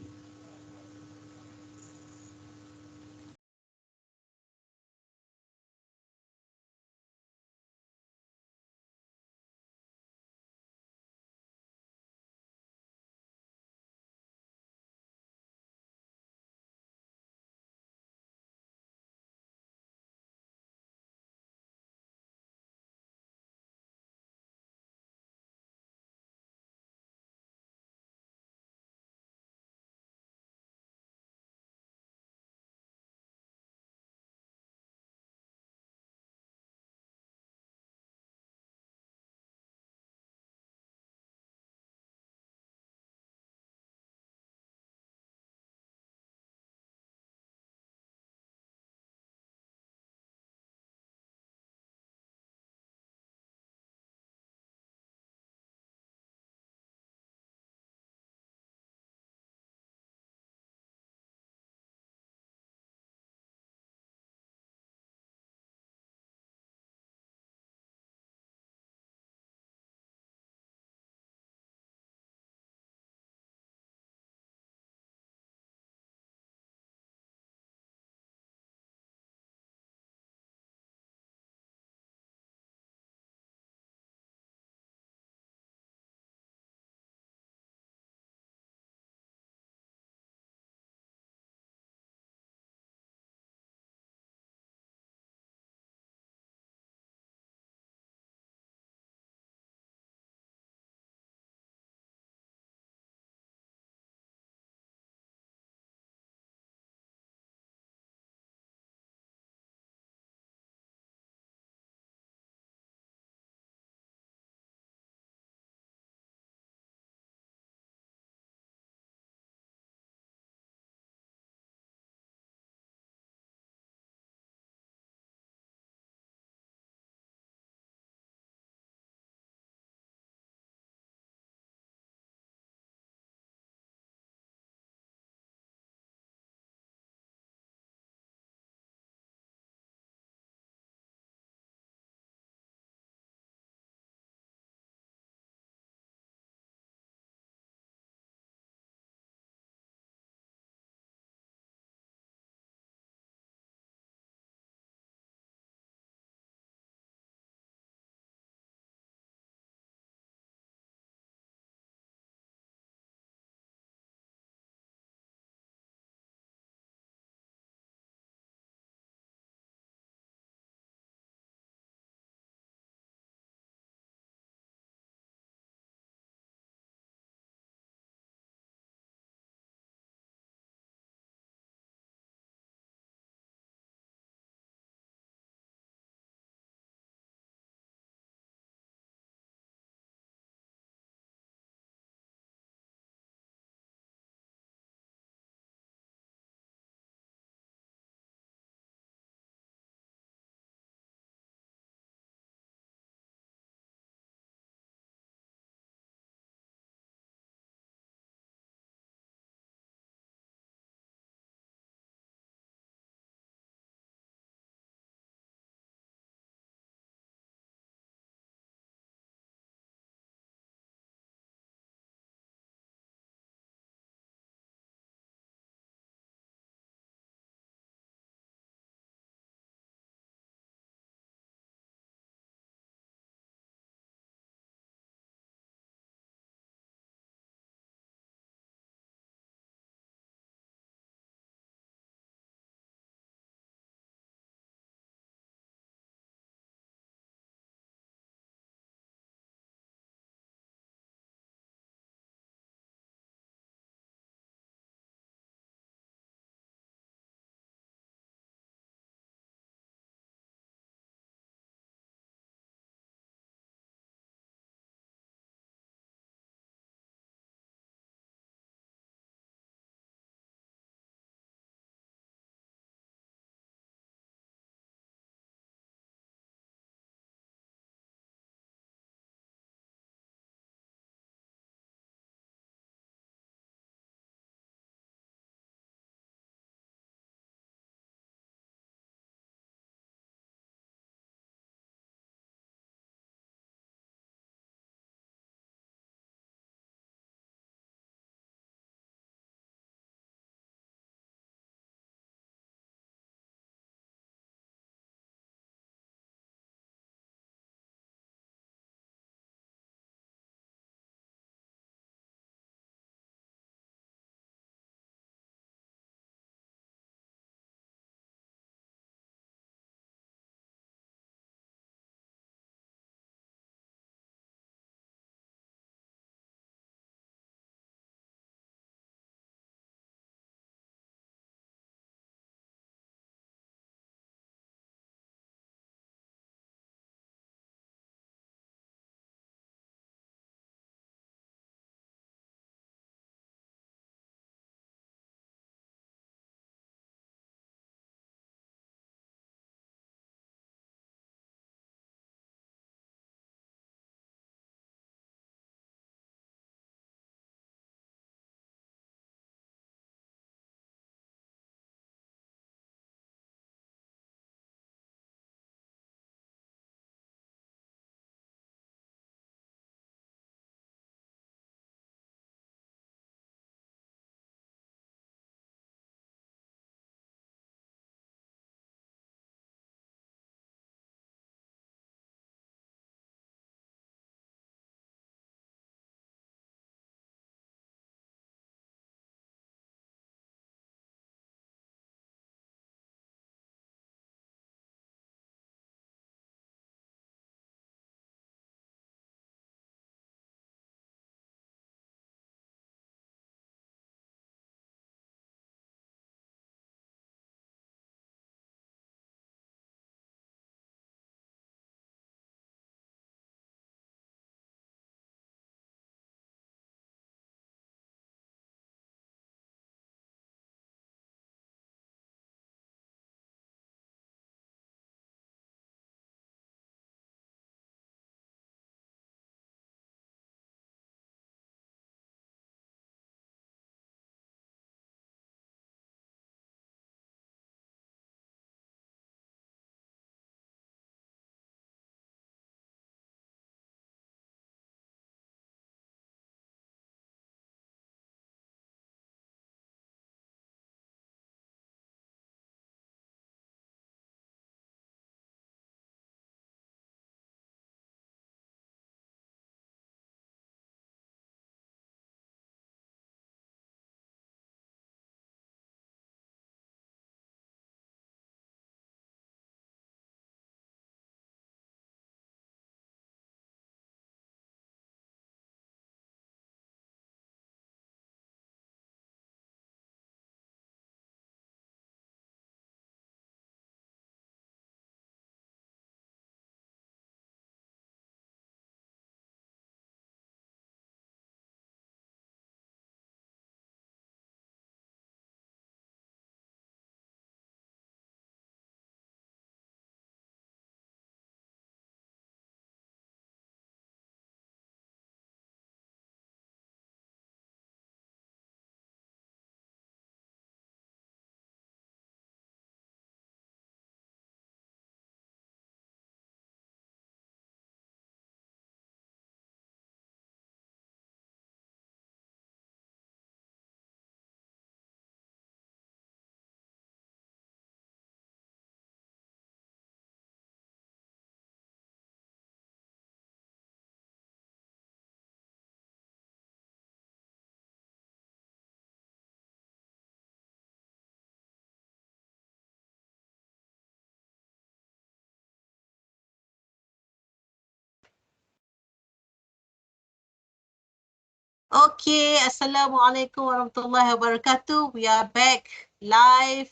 Okay, Assalamualaikum warahmatullahi wabarakatuh. We are back live.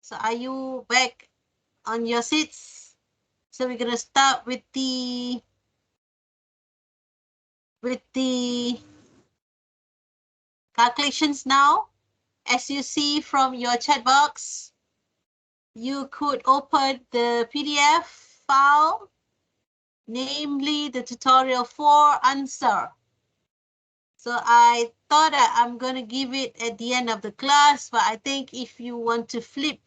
So are you back on your seats? So we're gonna start with the calculations now. As you see from your chat box, you could open the PDF file, namely the tutorial 4 answer. So I thought that I'm going to give it at the end of the class, but I think if you want to flip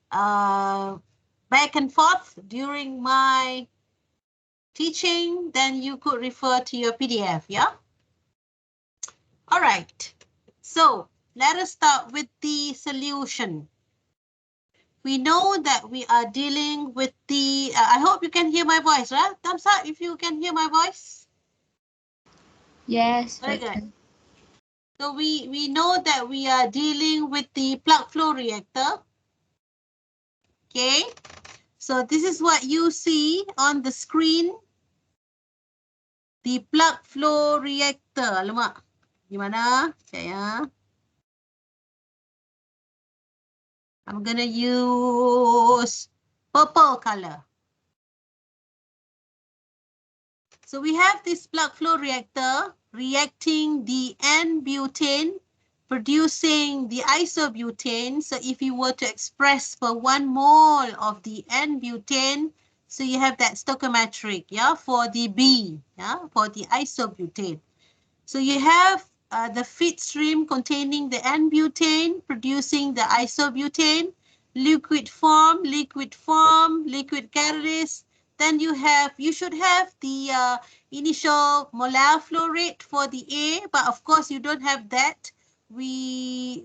back and forth during my teaching, then you could refer to your PDF, yeah? All right, so let us start with the solution. We know that we are dealing with the, I hope you can hear my voice, right? Thumbs up if you can hear my voice. Yes, Very good. betul. So we know that we are dealing with the plug flow reactor. Okay, so this is what you see on the screen. The plug flow reactor. Alamak, gimana? Saya. I'm gonna use purple color. So we have this plug flow reactor reacting the N-butane, producing the isobutane. So if you were to express for 1 mole of the N-butane, so you have that stoichiometric, yeah, for the B, yeah, for the isobutane. So you have the feed stream containing the N-butane, producing the isobutane, liquid form, liquid catalyst. Then you should have the initial molar flow rate for the A, but of course you don't have that. We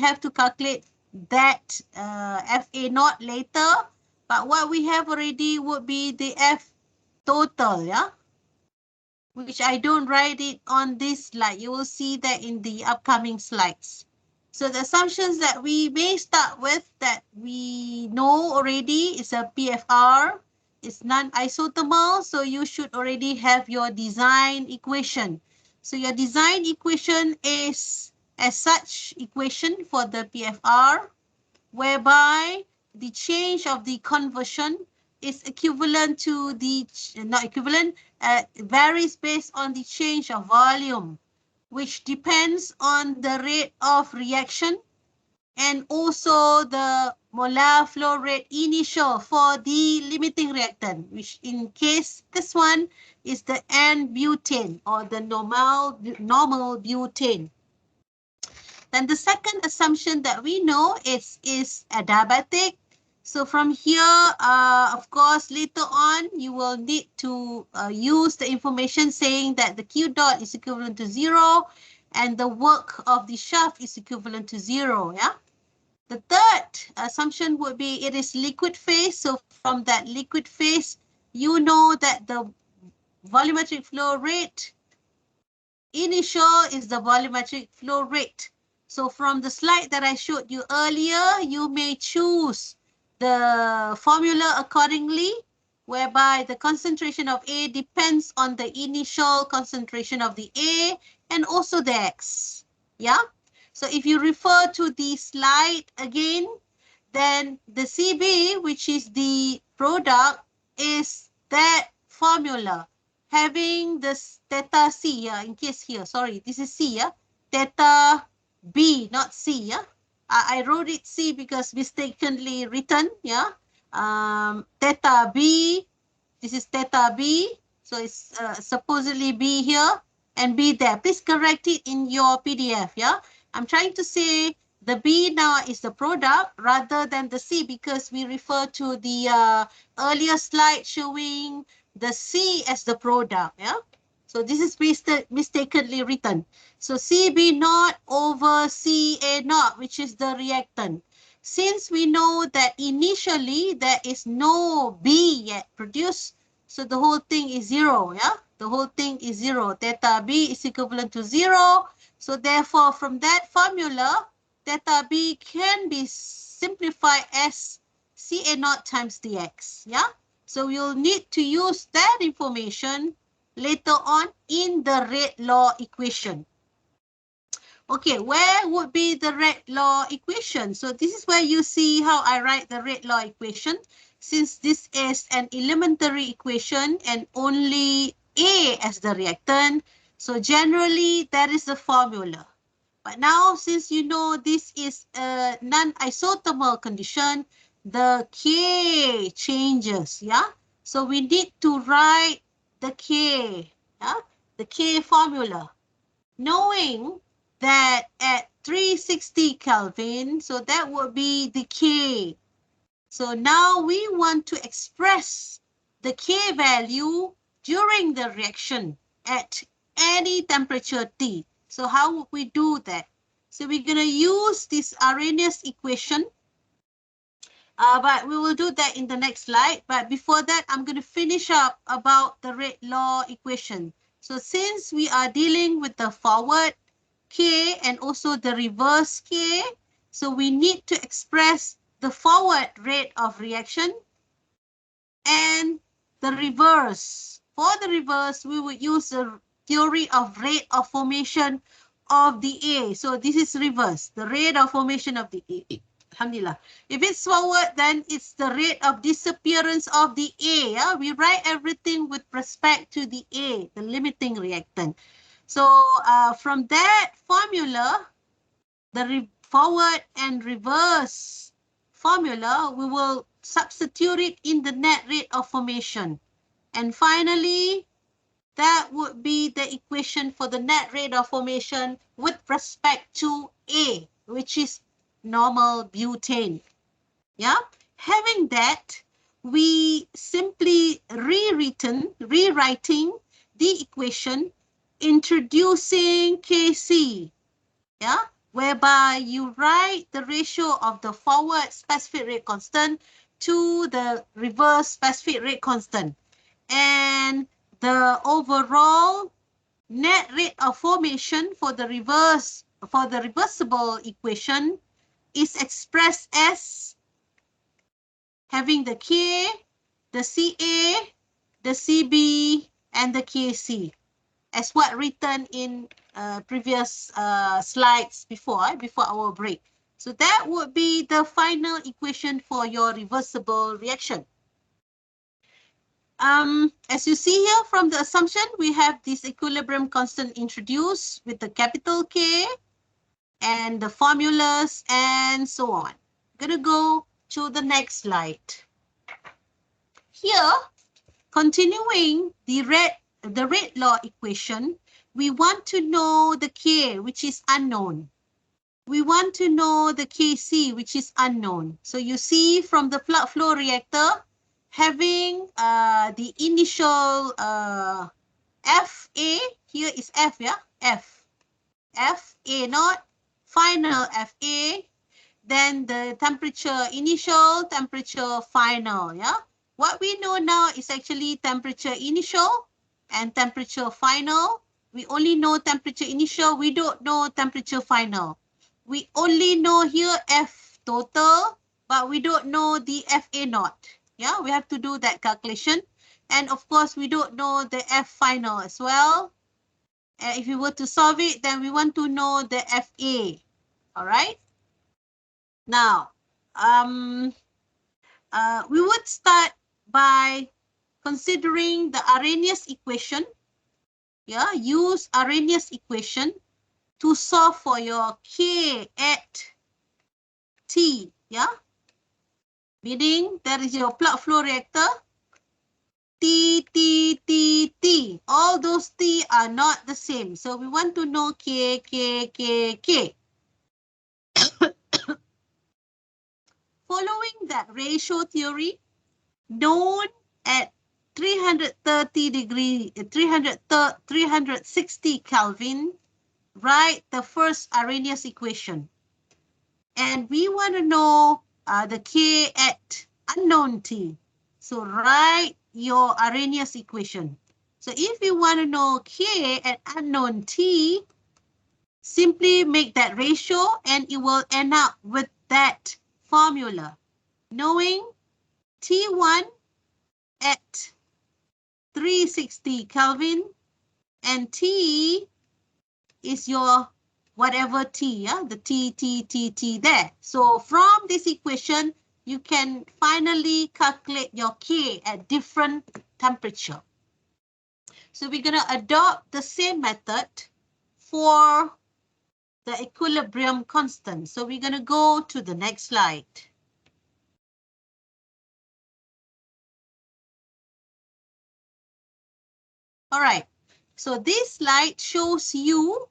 have to calculate that FA naught later. But what we have already would be the F total, yeah, which I don't write it on this slide. You will see that in the upcoming slides. So the assumptions that we may start with that we know already is a PFR. It's non-isothermal, so you should already have your design equation. So your design equation is as such equation for the PFR, whereby the change of the conversion is equivalent to the, not equivalent, varies based on the change of volume, which depends on the rate of reaction and also the molar flow rate initial for the limiting reactant, which in case this one is the N-butane or the normal butane. Then the second assumption that we know is adiabatic. So from here, of course, later on, you will need to use the information saying that the Q dot is equivalent to 0 and the work of the shaft is equivalent to 0. Yeah. The third assumption would be it is liquid phase. So from that liquid phase, you know that the volumetric flow rate initial is the volumetric flow rate. So from the slide that I showed you earlier, you may choose the formula accordingly, whereby the concentration of A depends on the initial concentration of the A and also the X. Yeah. So if you refer to the slide again, then the CB, which is the product, is that formula having this theta C, yeah, in case here, sorry, this is C, yeah, theta B, not C, yeah. I wrote it C because mistakenly written, yeah. Theta B, this is theta B, so it's supposedly B here and B there. Please correct it in your PDF, yeah. I'm trying to say the B now is the product rather than the C because we refer to the earlier slide showing the C as the product, yeah. So this is mistakenly written. So CB naught over CA naught, which is the reactant. Since we know that initially there is no B yet produced, so the whole thing is 0, yeah? The whole thing is 0. Theta B is equivalent to 0. So therefore, from that formula, theta B can be simplified as CA naught times dx, yeah? So you'll need to use that information later on in the rate law equation. Okay, where would be the rate law equation? So this is where you see how I write the rate law equation. Since this is an elementary equation and only A as the reactant, so generally that is the formula. But now, since you know this is a non-isothermal condition, the K changes, yeah? So we need to write the K, yeah? The K formula. Knowing that at 360 Kelvin, so that would be the K. So now we want to express the K value during the reaction at any temperature T. So how would we do that? So we're going to use this Arrhenius equation, but we will do that in the next slide. But before that, I'm going to finish up about the rate law equation. So since we are dealing with the forward K and also the reverse K, so we need to express the forward rate of reaction and the reverse. For the reverse, we would use the theory of rate of formation of the A. So this is reverse, the rate of formation of the A. Alhamdulillah. If it's forward, then it's the rate of disappearance of the A. Yeah? We write everything with respect to the A, the limiting reactant. So from that formula, the forward and reverse formula, we will substitute it in the net rate of formation. And finally, that would be the equation for the net rate of formation with respect to A, which is normal butane. Yeah. Having that, we simply rewriting the equation introducing Kc. Yeah, whereby you write the ratio of the forward specific rate constant to the reverse specific rate constant. And the overall net rate of formation for the reversible equation is expressed as having the K, the Ca, the Cb, and the Kc, as what written in previous slides before our break. So that would be the final equation for your reversible reaction. As you see here from the assumption, we have this equilibrium constant introduced with the capital K and the formulas and so on. I'm going to go to the next slide. Here, continuing the rate law equation, we want to know the K, which is unknown. We want to know the Kc, which is unknown. So you see from the plug flow reactor, having the initial FA, here is F, yeah? FA naught, final FA, then the temperature initial, temperature final, yeah? What we know now is actually temperature initial and temperature final. We only know temperature initial, we don't know temperature final. We only know here F total, but we don't know the FA naught. Yeah, we have to do that calculation. And of course, we don't know the F final as well. If we were to solve it, then we want to know the FA. All right. Now, we would start by considering the Arrhenius equation. Yeah, use Arrhenius equation to solve for your K at T. Yeah, meaning that is your plug flow reactor. T, T, T, T. All those T are not the same. So we want to know K, K, K, K. Following that ratio theory, known at 360 Kelvin, write the first Arrhenius equation. And we want to know the K at unknown T. So write your Arrhenius equation. So if you want to know K at unknown T, simply make that ratio and it will end up with that formula. Knowing T1 at 360 Kelvin, and T is your whatever T, yeah, the T there. So from this equation, you can finally calculate your K at different temperature. So we're going to adopt the same method for the equilibrium constant. So we're going to go to the next slide. All right, so this slide shows you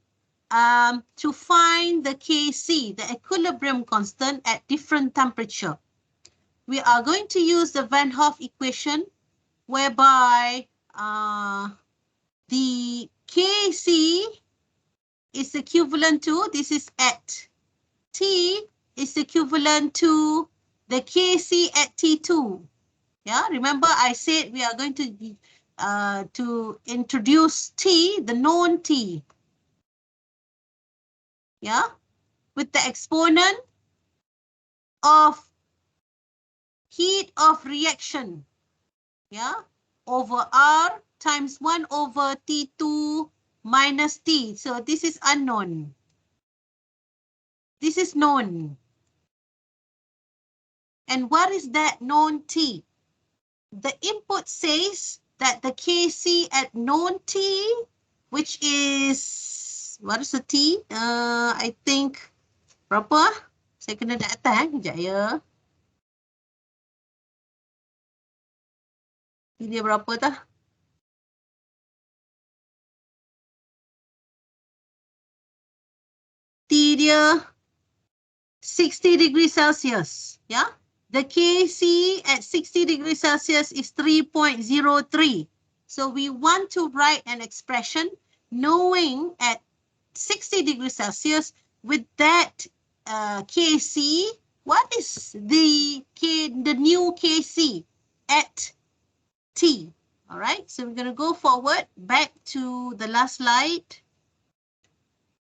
to find the Kc, the equilibrium constant at different temperature. We are going to use the Van Hoff equation, whereby the Kc is equivalent to, this is at T, is equivalent to the Kc at T2. Yeah, remember I said we are going to introduce T, the known T. Yeah, with the exponent of heat of reaction, yeah, over R times 1 over T2 minus T. So this is unknown. This is known. And what is that known T? The input says that the Kc at known T, which is, what is the T? I think, berapa? Saya kena data, kejap ya. Dia berapa tah? T dia 60 degrees Celsius. Yeah, the Kc at 60 degrees Celsius is 3.03. So we want to write an expression knowing at 60 degrees Celsius with that Kc, what is the new Kc at T? All right, so we're going to go forward back to the last slide.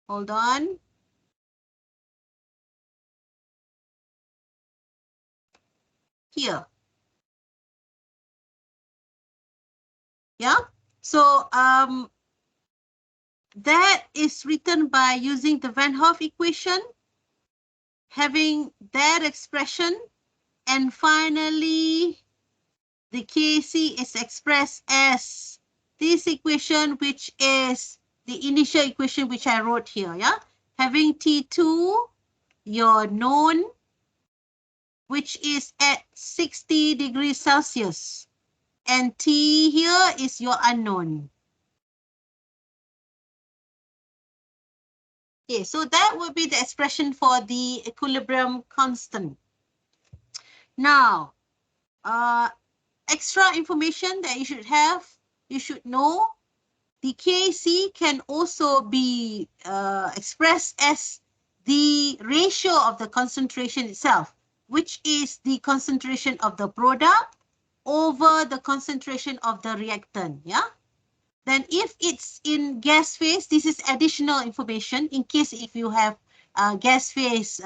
Hold on. Here. Yeah, so that is written by using the Van Hoff equation, having that expression, and finally the Kc is expressed as this equation, which is the initial equation which I wrote here, yeah? Having T2, your known, which is at 60 degrees Celsius, and T here is your unknown. Okay, so that would be the expression for the equilibrium constant. Now, extra information that you should have, you should know the Kc can also be expressed as the ratio of the concentration itself, which is the concentration of the product over the concentration of the reactant, yeah? Then if it's in gas phase, this is additional information in case if you have gas phase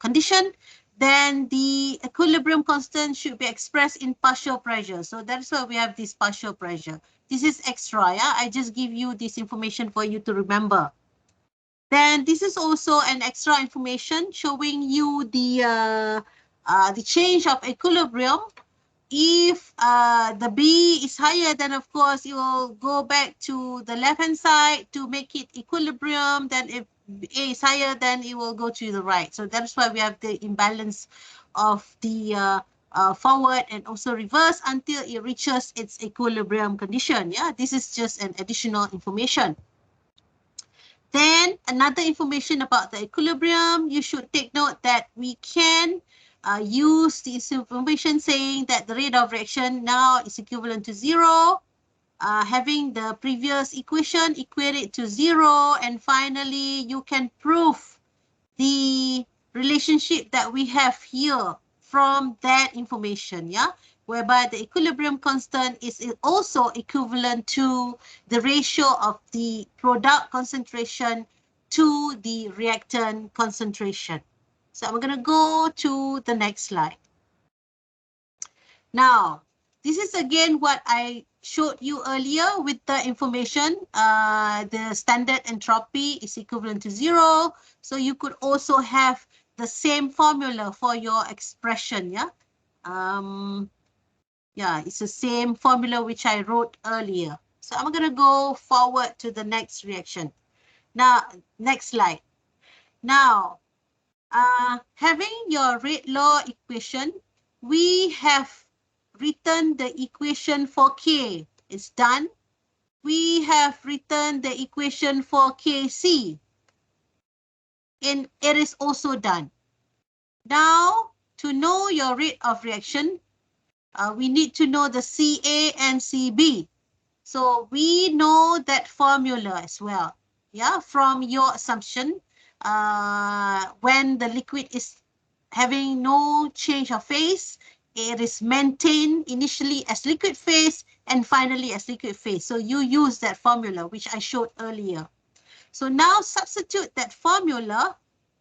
condition, then the equilibrium constant should be expressed in partial pressure. So that's why we have this partial pressure. This is extra, yeah? I just give you this information for you to remember. Then this is also an extra information showing you the change of equilibrium. If the B is higher, then of course you will go back to the left-hand side to make it equilibrium. Then if A is higher, then it will go to the right. So that's why we have the imbalance of the forward and also reverse until it reaches its equilibrium condition. Yeah, this is just an additional information. Then another information about the equilibrium, you should take note that we can use this information saying that the rate of reaction now is equivalent to 0, having the previous equation equate it to 0, and finally you can prove the relationship that we have here from that information, yeah, whereby the equilibrium constant is also equivalent to the ratio of the product concentration to the reactant concentration. So I'm going to go to the next slide. Now, this is again what I showed you earlier with the information, the standard entropy is equivalent to 0. So you could also have the same formula for your expression, yeah? Yeah, it's the same formula which I wrote earlier. So I'm going to go forward to the next reaction. Now, next slide. Now, having your rate law equation, we have written the equation for K. It's done. We have written the equation for KC. And it is also done. Now, to know your rate of reaction, we need to know the CA and CB. So we know that formula as well. Yeah, from your assumption, when the liquid is having no change of phase, it is maintained initially as liquid phase and finally as liquid phase. So you use that formula, which I showed earlier. So now substitute that formula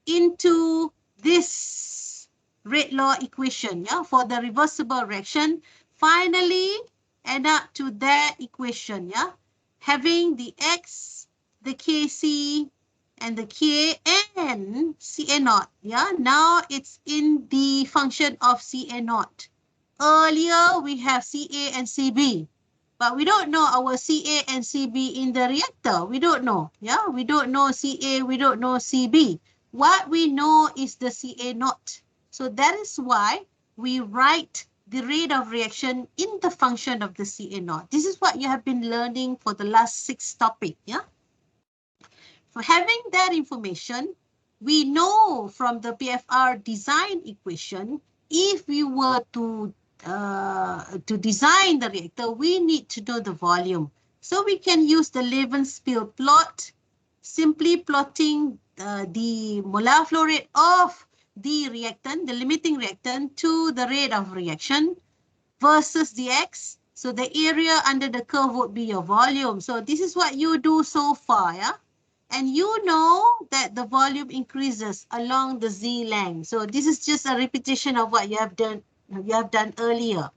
into this rate law equation, yeah, for the reversible reaction. Finally, add up to that equation, yeah, having the X, the Kc, and the K and Ca naught, yeah. Now it's in the function of Ca naught. Earlier, we have Ca and Cb. But we don't know our Ca and Cb in the reactor. We don't know. Yeah, we don't know Ca, we don't know Cb. What we know is the Ca naught. So that is why we write the rate of reaction in the function of the Ca naught. This is what you have been learning for the last 6 topics. Yeah. For having that information, we know from the PFR design equation, if we were to design the reactor, we need to know the volume. So we can use the Levenspiel plot, simply plotting the molar flow rate of the reactant, the limiting reactant, to the rate of reaction versus the X. So the area under the curve would be your volume. So this is what you do so far, yeah? And you know that the volume increases along the Z length. So this is just a repetition of what you have done earlier.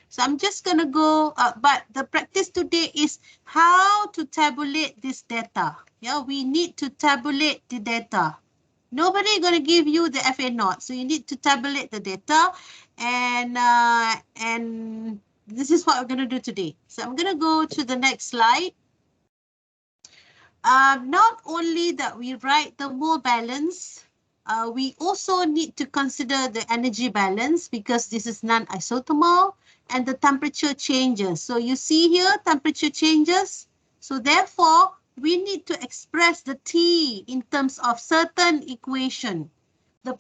So I'm just going to go, but the practice today is how to tabulate this data. Yeah, we need to tabulate the data. Nobody going to give you the FA naught. So you need to tabulate the data. And this is what we're going to do today. So I'm going to go to the next slide. Not only that we write the mole balance, we also need to consider the energy balance because this is non-isothermal and the temperature changes. So you see here, temperature changes. So therefore, we need to express the T in terms of certain equation. The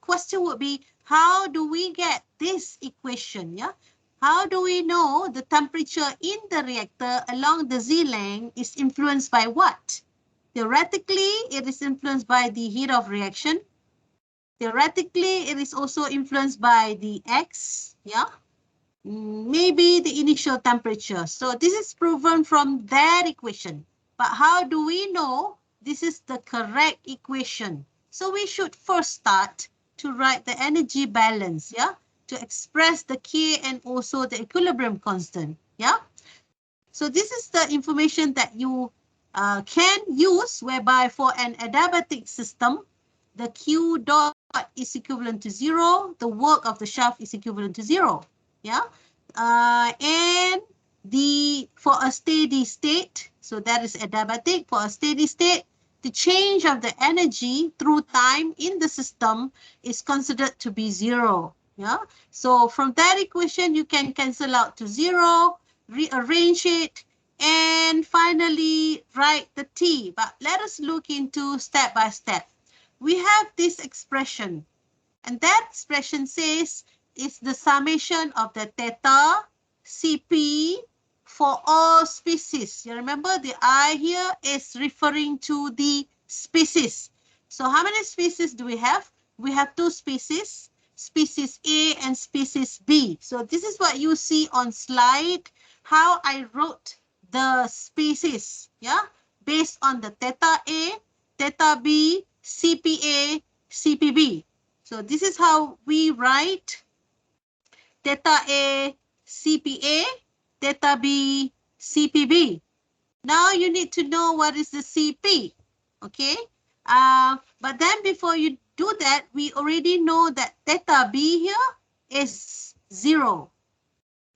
question would be, how do we get this equation? Yeah. How do we know the temperature in the reactor along the Z length is influenced by what? Theoretically, it is influenced by the heat of reaction. Theoretically, it is also influenced by the X, yeah? Maybe the initial temperature. So this is proven from that equation. But how do we know this is the correct equation? So we should first start to write the energy balance, yeah? To express the K and also the equilibrium constant, yeah? So this is the information that you can use, whereby for an adiabatic system, the Q dot is equivalent to 0, the work of the shaft is equivalent to 0, yeah? And for a steady state, so that is adiabatic, for a steady state, the change of the energy through time in the system is considered to be 0. Yeah. So from that equation, you can cancel out to 0, rearrange it, and finally write the T. But let us look into step by step. We have this expression, and that expression says it's the summation of the theta Cp for all species. You remember the I here is referring to the species. So how many species do we have? We have 2 species. Species A and species B. So this is what you see on slide, how I wrote the species, yeah, based on the theta A, theta B, CPA, CPB. So this is how we write theta A, CPA, theta B CPB. Now you need to know what is the CP. Okay. But then before you do that, we already know that theta B here is 0.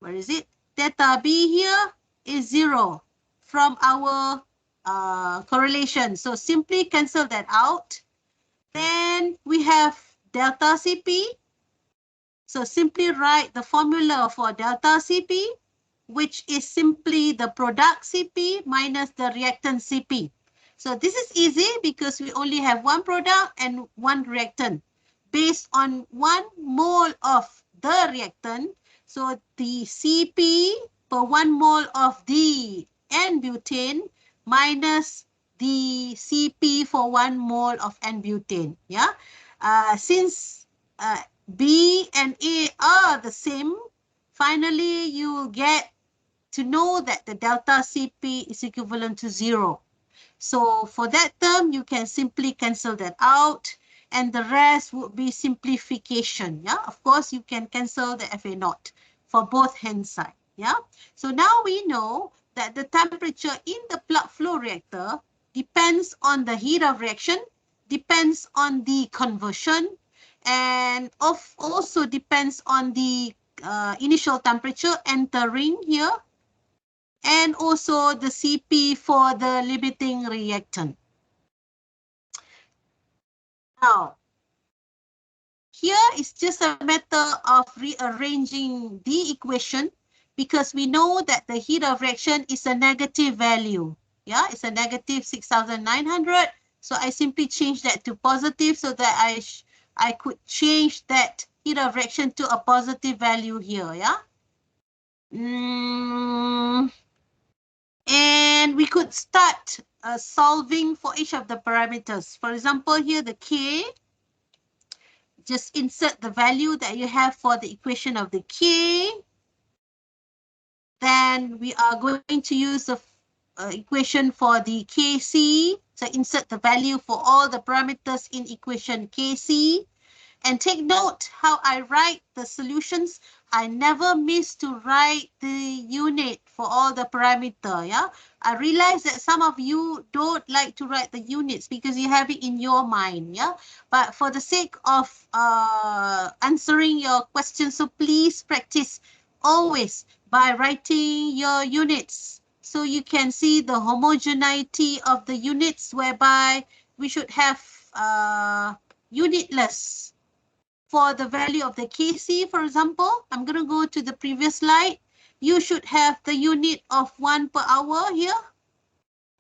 Where is it? Theta B here is 0 from our correlation. So simply cancel that out. Then we have delta CP. So simply write the formula for delta CP, which is simply the product CP minus the reactant CP. So this is easy because we only have one product and one reactant. Based on 1 mole of the reactant, so the CP per 1 mole of the N-butane minus the CP for 1 mole of N-butane. Yeah. Since B and A are the same, finally you will get to know that the delta CP is equivalent to 0. So for that term, you can simply cancel that out, and the rest would be simplification. Yeah, of course, you can cancel the FA0 for both hand side. Yeah, so now we know that the temperature in the plug flow reactor depends on the heat of reaction, depends on the conversion, and also depends on the initial temperature entering here, and also the CP for the limiting reactant. Now, here is just a matter of rearranging the equation because we know that the heat of reaction is a negative value. Yeah, it's a negative 6,900. So I simply change that to positive so that I could change that heat of reaction to a positive value here. Yeah. And we could start solving for each of the parameters. For example, here the K, just insert the value that you have for the equation of the K. Then we are going to use the equation for the Kc. So insert the value for all the parameters in equation Kc. And take note how I write the solutions. I never miss to write the unit for all the parameter. Yeah, I realize that some of you don't like to write the units because you have it in your mind. Yeah, but for the sake of answering your questions, so please practice always by writing your units so you can see the homogeneity of the units, whereby we should have unitless. For the value of the Kc, for example, I'm going to go to the previous slide. You should have the unit of 1 per hour here.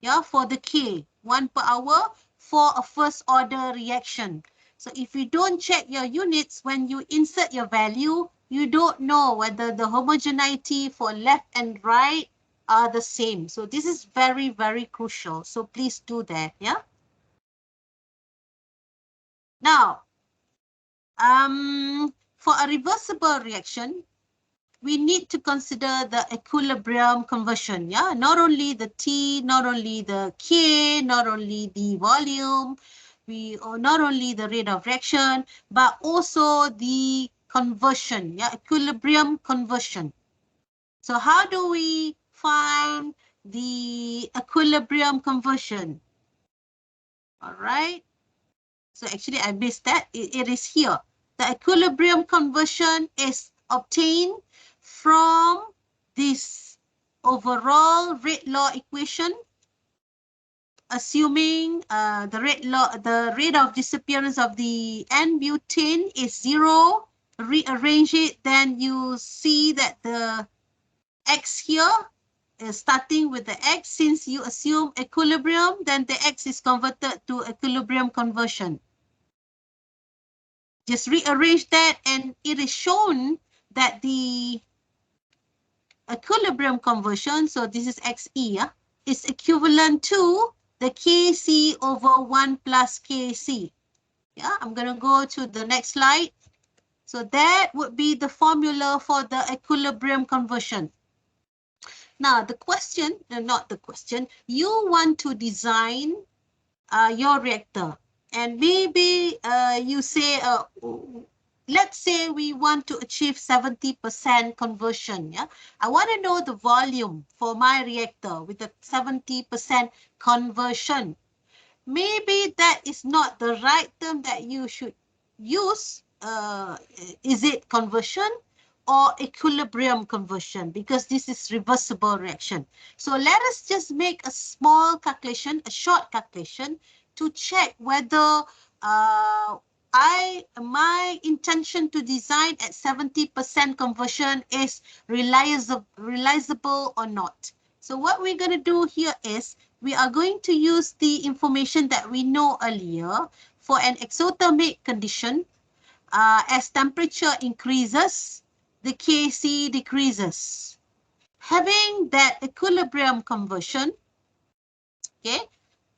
Yeah, for the K, 1 per hour for a first order reaction. So if you don't check your units, when you insert your value, you don't know whether the homogeneity for left and right are the same. So this is very, very crucial. So please do that. Yeah. Now, for a reversible reaction, we need to consider the equilibrium conversion. Yeah, not only the T, not only the K, not only the volume, or not only the rate of reaction, but also the conversion. Yeah, equilibrium conversion. So how do we find the equilibrium conversion? All right. So actually I missed that. It is here. The equilibrium conversion is obtained from this overall rate law equation, assuming the rate of disappearance of the N-butane is 0. Rearrange it, then you see that the X here is starting with the X. Since you assume equilibrium, then the X is converted to equilibrium conversion. Just rearrange that, and it is shown that the equilibrium conversion, so this is XE, is equivalent to the Kc over 1 plus Kc. Yeah, I'm going to go to the next slide. So that would be the formula for the equilibrium conversion. Now, the question, not the question, you want to design your reactor. And maybe you say, let's say we want to achieve 70% conversion. Yeah, I want to know the volume for my reactor with a 70% conversion. Maybe that is not the right term that you should use. Is it conversion or equilibrium conversion? Because this is reversible reaction. So let us just make a small calculation, a short calculation, to check whether my intention to design at 70% conversion is realizable or not. So what we're going to do here is we are going to use the information that we know earlier for an exothermic condition. As temperature increases, the Kc decreases. Having that equilibrium conversion, okay,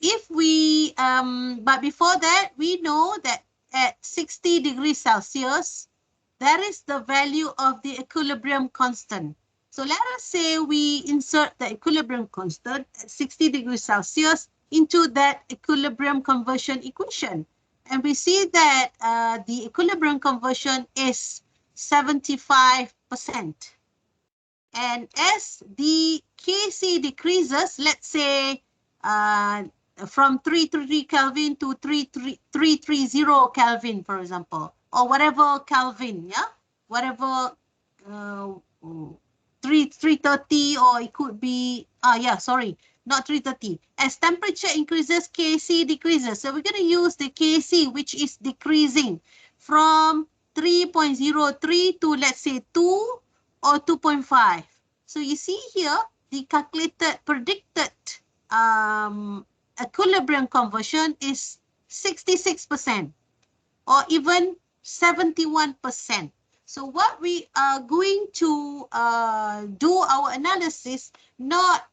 if we, but before that, we know that at 60 degrees Celsius, that is the value of the equilibrium constant. So let us say we insert the equilibrium constant at 60 degrees Celsius into that equilibrium conversion equation. And we see that the equilibrium conversion is 75%. And as the Kc decreases, let's say from 333 Kelvin to 330 Kelvin, for example, or whatever Kelvin, yeah, whatever 330, or it could be, not 330. As temperature increases, Kc decreases. So we're going to use the Kc, which is decreasing from 3.03 to, let's say, 2 or 2.5. So you see here, the calculated predicted equilibrium conversion is 66% or even 71%. So what we are going to do our analysis, not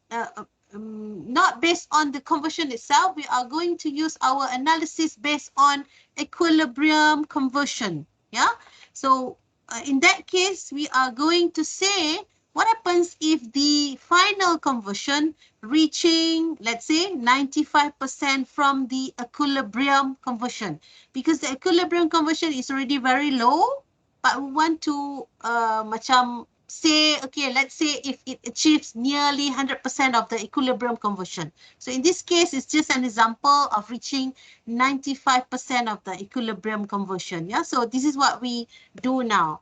based on the conversion itself, we are going to use our analysis based on equilibrium conversion. Yeah. So in that case, we are going to say what happens if the final conversion reaching, let's say, 95% from the equilibrium conversion. Because the equilibrium conversion is already very low, but we want to macam say, okay, let's say if it achieves nearly 100% of the equilibrium conversion. So in this case, it's just an example of reaching 95% of the equilibrium conversion. Yeah, so this is what we do now.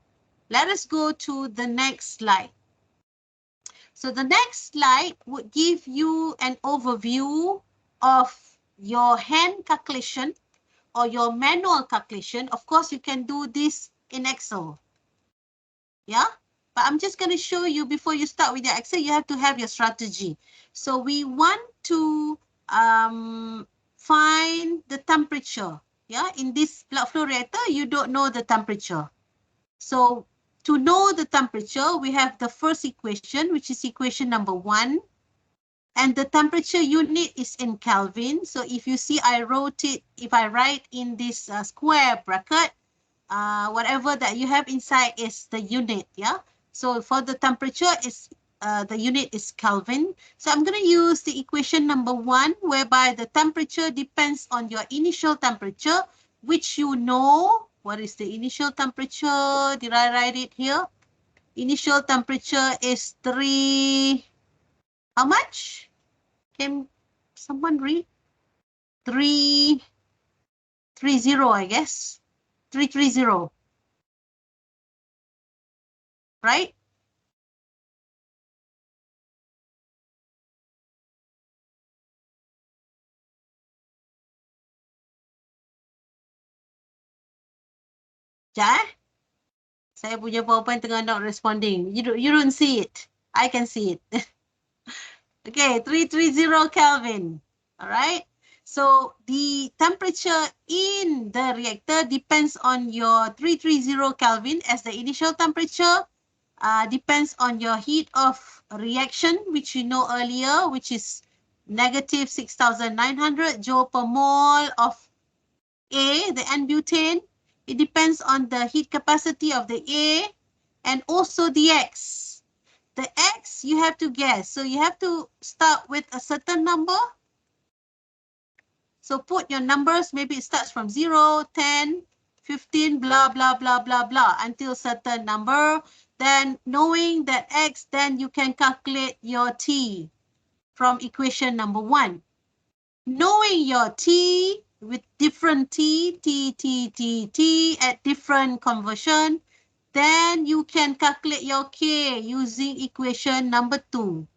Let us go to the next slide. So the next slide would give you an overview of your hand calculation or your manual calculation. Of course, you can do this in Excel. Yeah, but I'm just going to show you before you start with your Excel, you have to have your strategy. So we want to find the temperature. Yeah, in this blood flow reactor, you don't know the temperature. So to know the temperature, we have the first equation, which is equation number 1. And the temperature unit is in Kelvin. So if you see, I wrote it, if I write in this square bracket, whatever that you have inside is the unit, yeah? So for the temperature, is the unit is Kelvin. So I'm going to use the equation number 1, whereby the temperature depends on your initial temperature, which you know. What is the initial temperature? Did I write it here? Initial temperature is 3, how much? Can someone read? 330, I guess. 330. Right? Sekejap. Saya punya PowerPoint tengah not responding. You don't see it. I can see it. Okay, 330 Kelvin. All right. So the temperature in the reactor depends on your 330 Kelvin as the initial temperature. Depends on your heat of reaction, which you know earlier, which is negative 6,900 joule per mole of A, the N-butane. It depends on the heat capacity of the A and also the X. The X you have to guess. So you have to start with a certain number. So put your numbers, maybe it starts from 0, 10, 15, blah, blah, blah, blah, blah, until certain number. Then knowing that X, then you can calculate your T from equation number 1. Knowing your T with different T at different conversion, then you can calculate your K using equation number 2.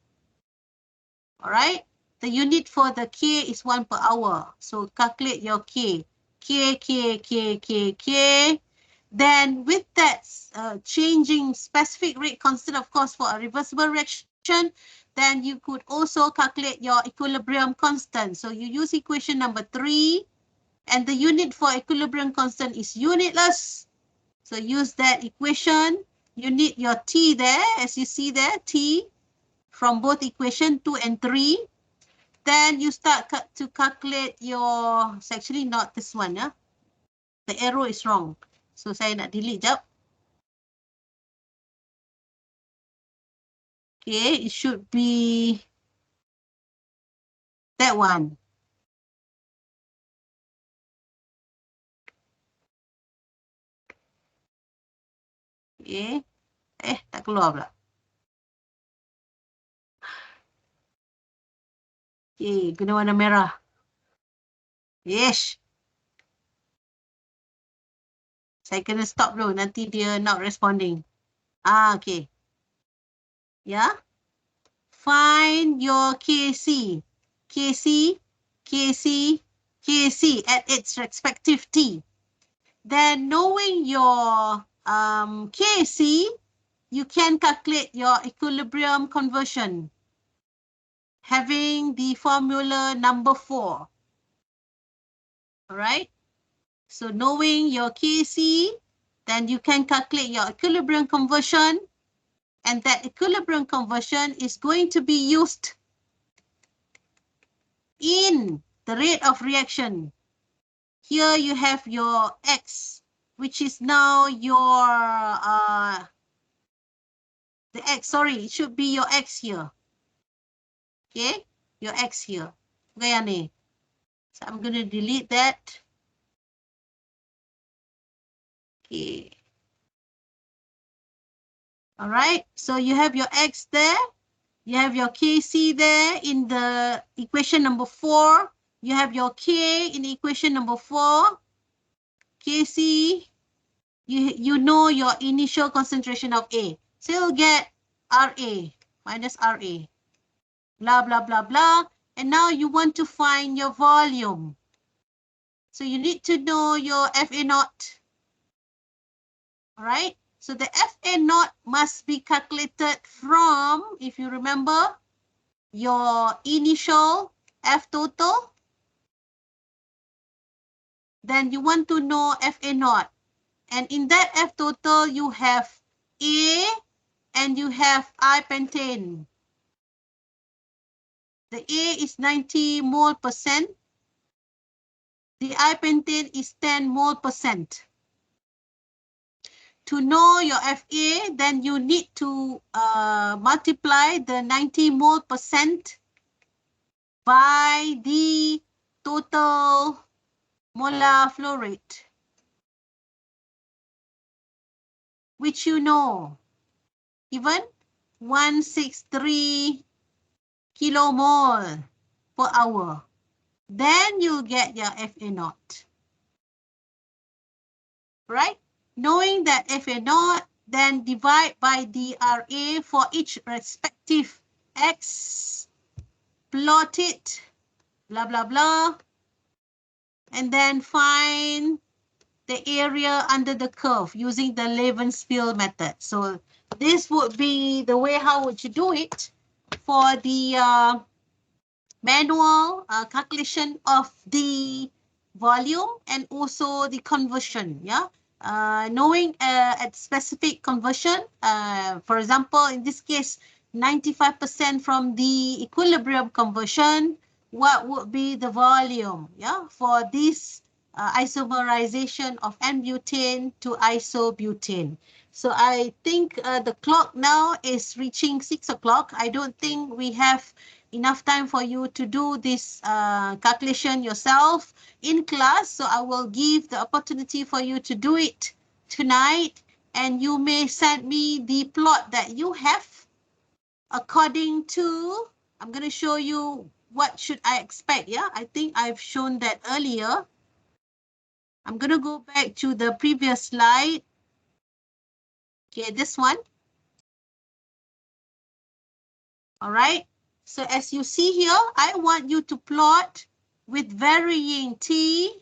All right. The unit for the K is 1 per hour. So calculate your K. K. Then with that changing specific rate constant, of course, for a reversible reaction, then you could also calculate your equilibrium constant. So you use equation number 3, and the unit for equilibrium constant is unitless. So use that equation. You need your T there, as you see there, T from both equation 2 and 3. Then you start to calculate your, it's actually not this one, yeah? The arrow is wrong. So saya nak delete jap. Okay, it should be that one. Okay. Tak keluar pula. Okay, guna warna merah. Yes. Saya kena stop dulu, nanti dia not responding. Okay. Yeah. Find your KC. KC at its respective T. Then knowing your KC, you can calculate your equilibrium conversion having the formula number 4. All right. So knowing your KC, then you can calculate your equilibrium conversion, and that equilibrium conversion is going to be used in the rate of reaction. Here you have your X, which is now your, the X, sorry, it should be your X here. Okay, your X here. Okay, so I'm going to delete that. Okay. All right, so you have your X there. You have your KC there in the equation number 4. You have your K in equation number 4. KC, you know your initial concentration of A. So you'll get RA minus RA. Blah, blah, blah, blah. And now you want to find your volume. So you need to know your FA naught. All right. So the FA naught must be calculated from, if you remember, your initial F total. Then you want to know FA naught. And in that F total, you have A and you have I pentane. The A is 90 mole percent. The I pentane is 10 mole percent. To know your FA, then you need to multiply the 90 mole percent by the total molar flow rate, which you know, given 163 kilomole per hour. Then you get your FA naught. Right? Knowing that FA naught, then divide by DRA for each respective X, plot it, blah, blah, blah, and then find the area under the curve using the Levenspiel method. So this would be the way how would you do it for the manual calculation of the volume and also the conversion, yeah. Knowing at specific conversion, for example, in this case, 95% from the equilibrium conversion, what would be the volume, yeah, for this isomerization of N-butane to isobutane. So I think the clock now is reaching 6 o'clock. I don't think we have enough time for you to do this calculation yourself in class. So I will give the opportunity for you to do it tonight, and you may send me the plot that you have according to, I'm going to show you what should I expect. Yeah, I think I've shown that earlier. I'm going to go back to the previous slide. Okay, this one. All right. So as you see here, I want you to plot with varying t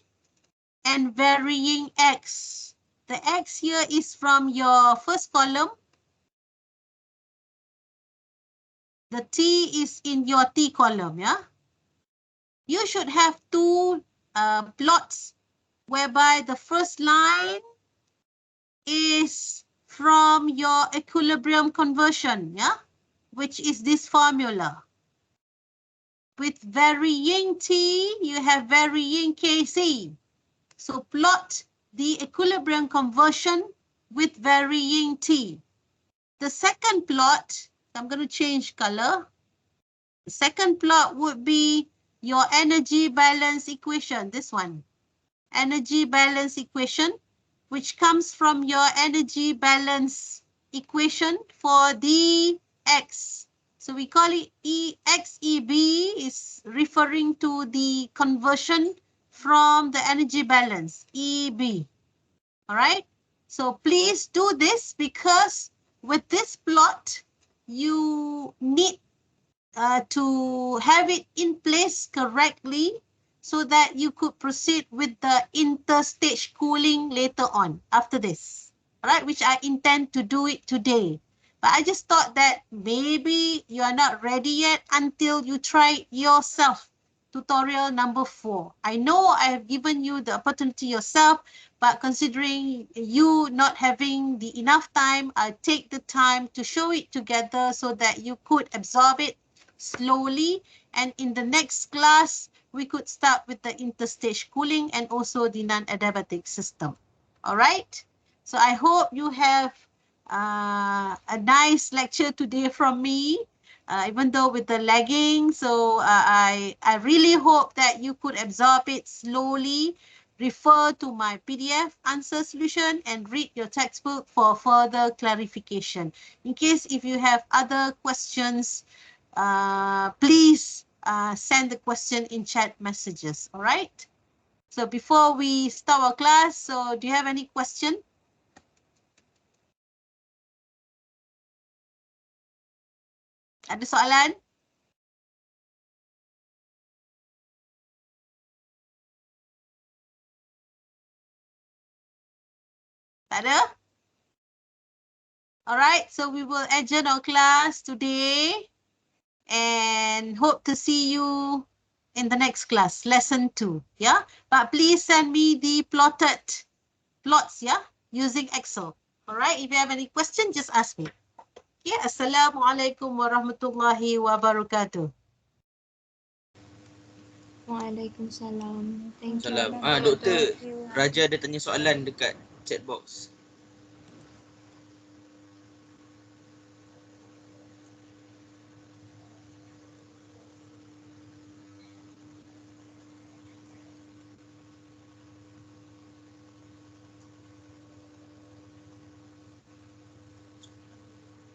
and varying x. The x here is from your first column. The t is in your t column, yeah? You should have two plots whereby the first line is from your equilibrium conversion, yeah? Which is this formula. With varying t, you have varying Kc. So plot the equilibrium conversion with varying t. The second plot, I'm going to change color. The second plot would be your energy balance equation, this one. Energy balance equation, which comes from your energy balance equation for dx. So we call it EXEB is referring to the conversion from the energy balance, EB. All right. So please do this, because with this plot, you need to have it in place correctly so that you could proceed with the interstage cooling later on after this. All right, which I intend to do it today. But I just thought that maybe you are not ready yet until you try it yourself. Tutorial number 4. I know I have given you the opportunity yourself, but considering you not having the enough time, I take the time to show it together so that you could absorb it slowly, and in the next class we could start with the interstage cooling and also the non-adiabatic system. All right, so I hope you have a nice lecture today from me, even though with the lagging. So I really hope that you could absorb it slowly, refer to my PDF answer solution, and read your textbook for further clarification. In case if you have other questions, please send the question in chat messages. All right. So before we start our class, so do you have any question? Ada soalan? Tak ada? All right. So we will adjourn our class today and hope to see you in the next class, lesson 2. Yeah. But please send me the plotted plots, yeah, using Excel. All right. If you have any question, just ask me. Okay. Assalamualaikum warahmatullahi wabarakatuh. Waalaikumsalam. Thank you. Salam. Doktor, Raja ada tanya soalan dekat chat box.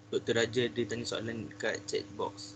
Doktor Raja dia tanya soalan dekat chat box.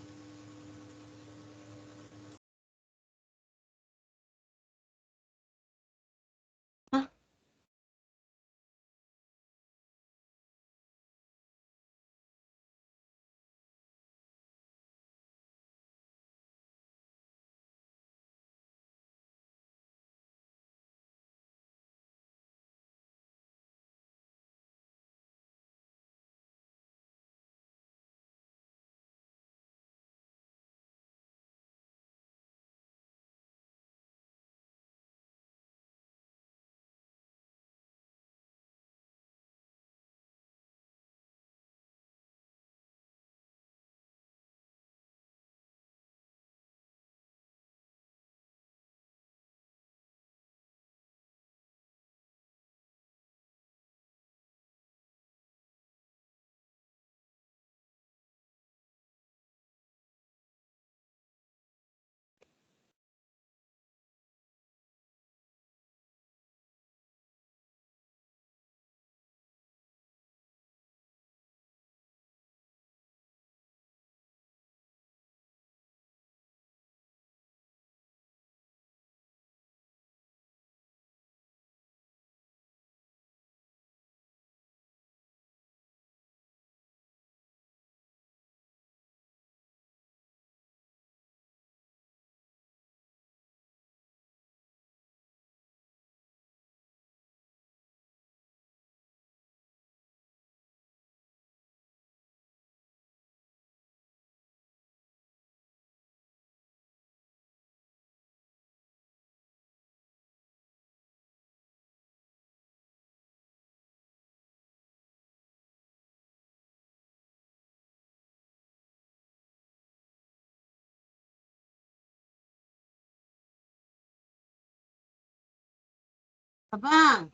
Abang.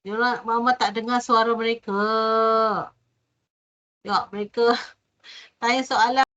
Diorang, Mama tak dengar suara mereka. Tengok mereka tanya soalan.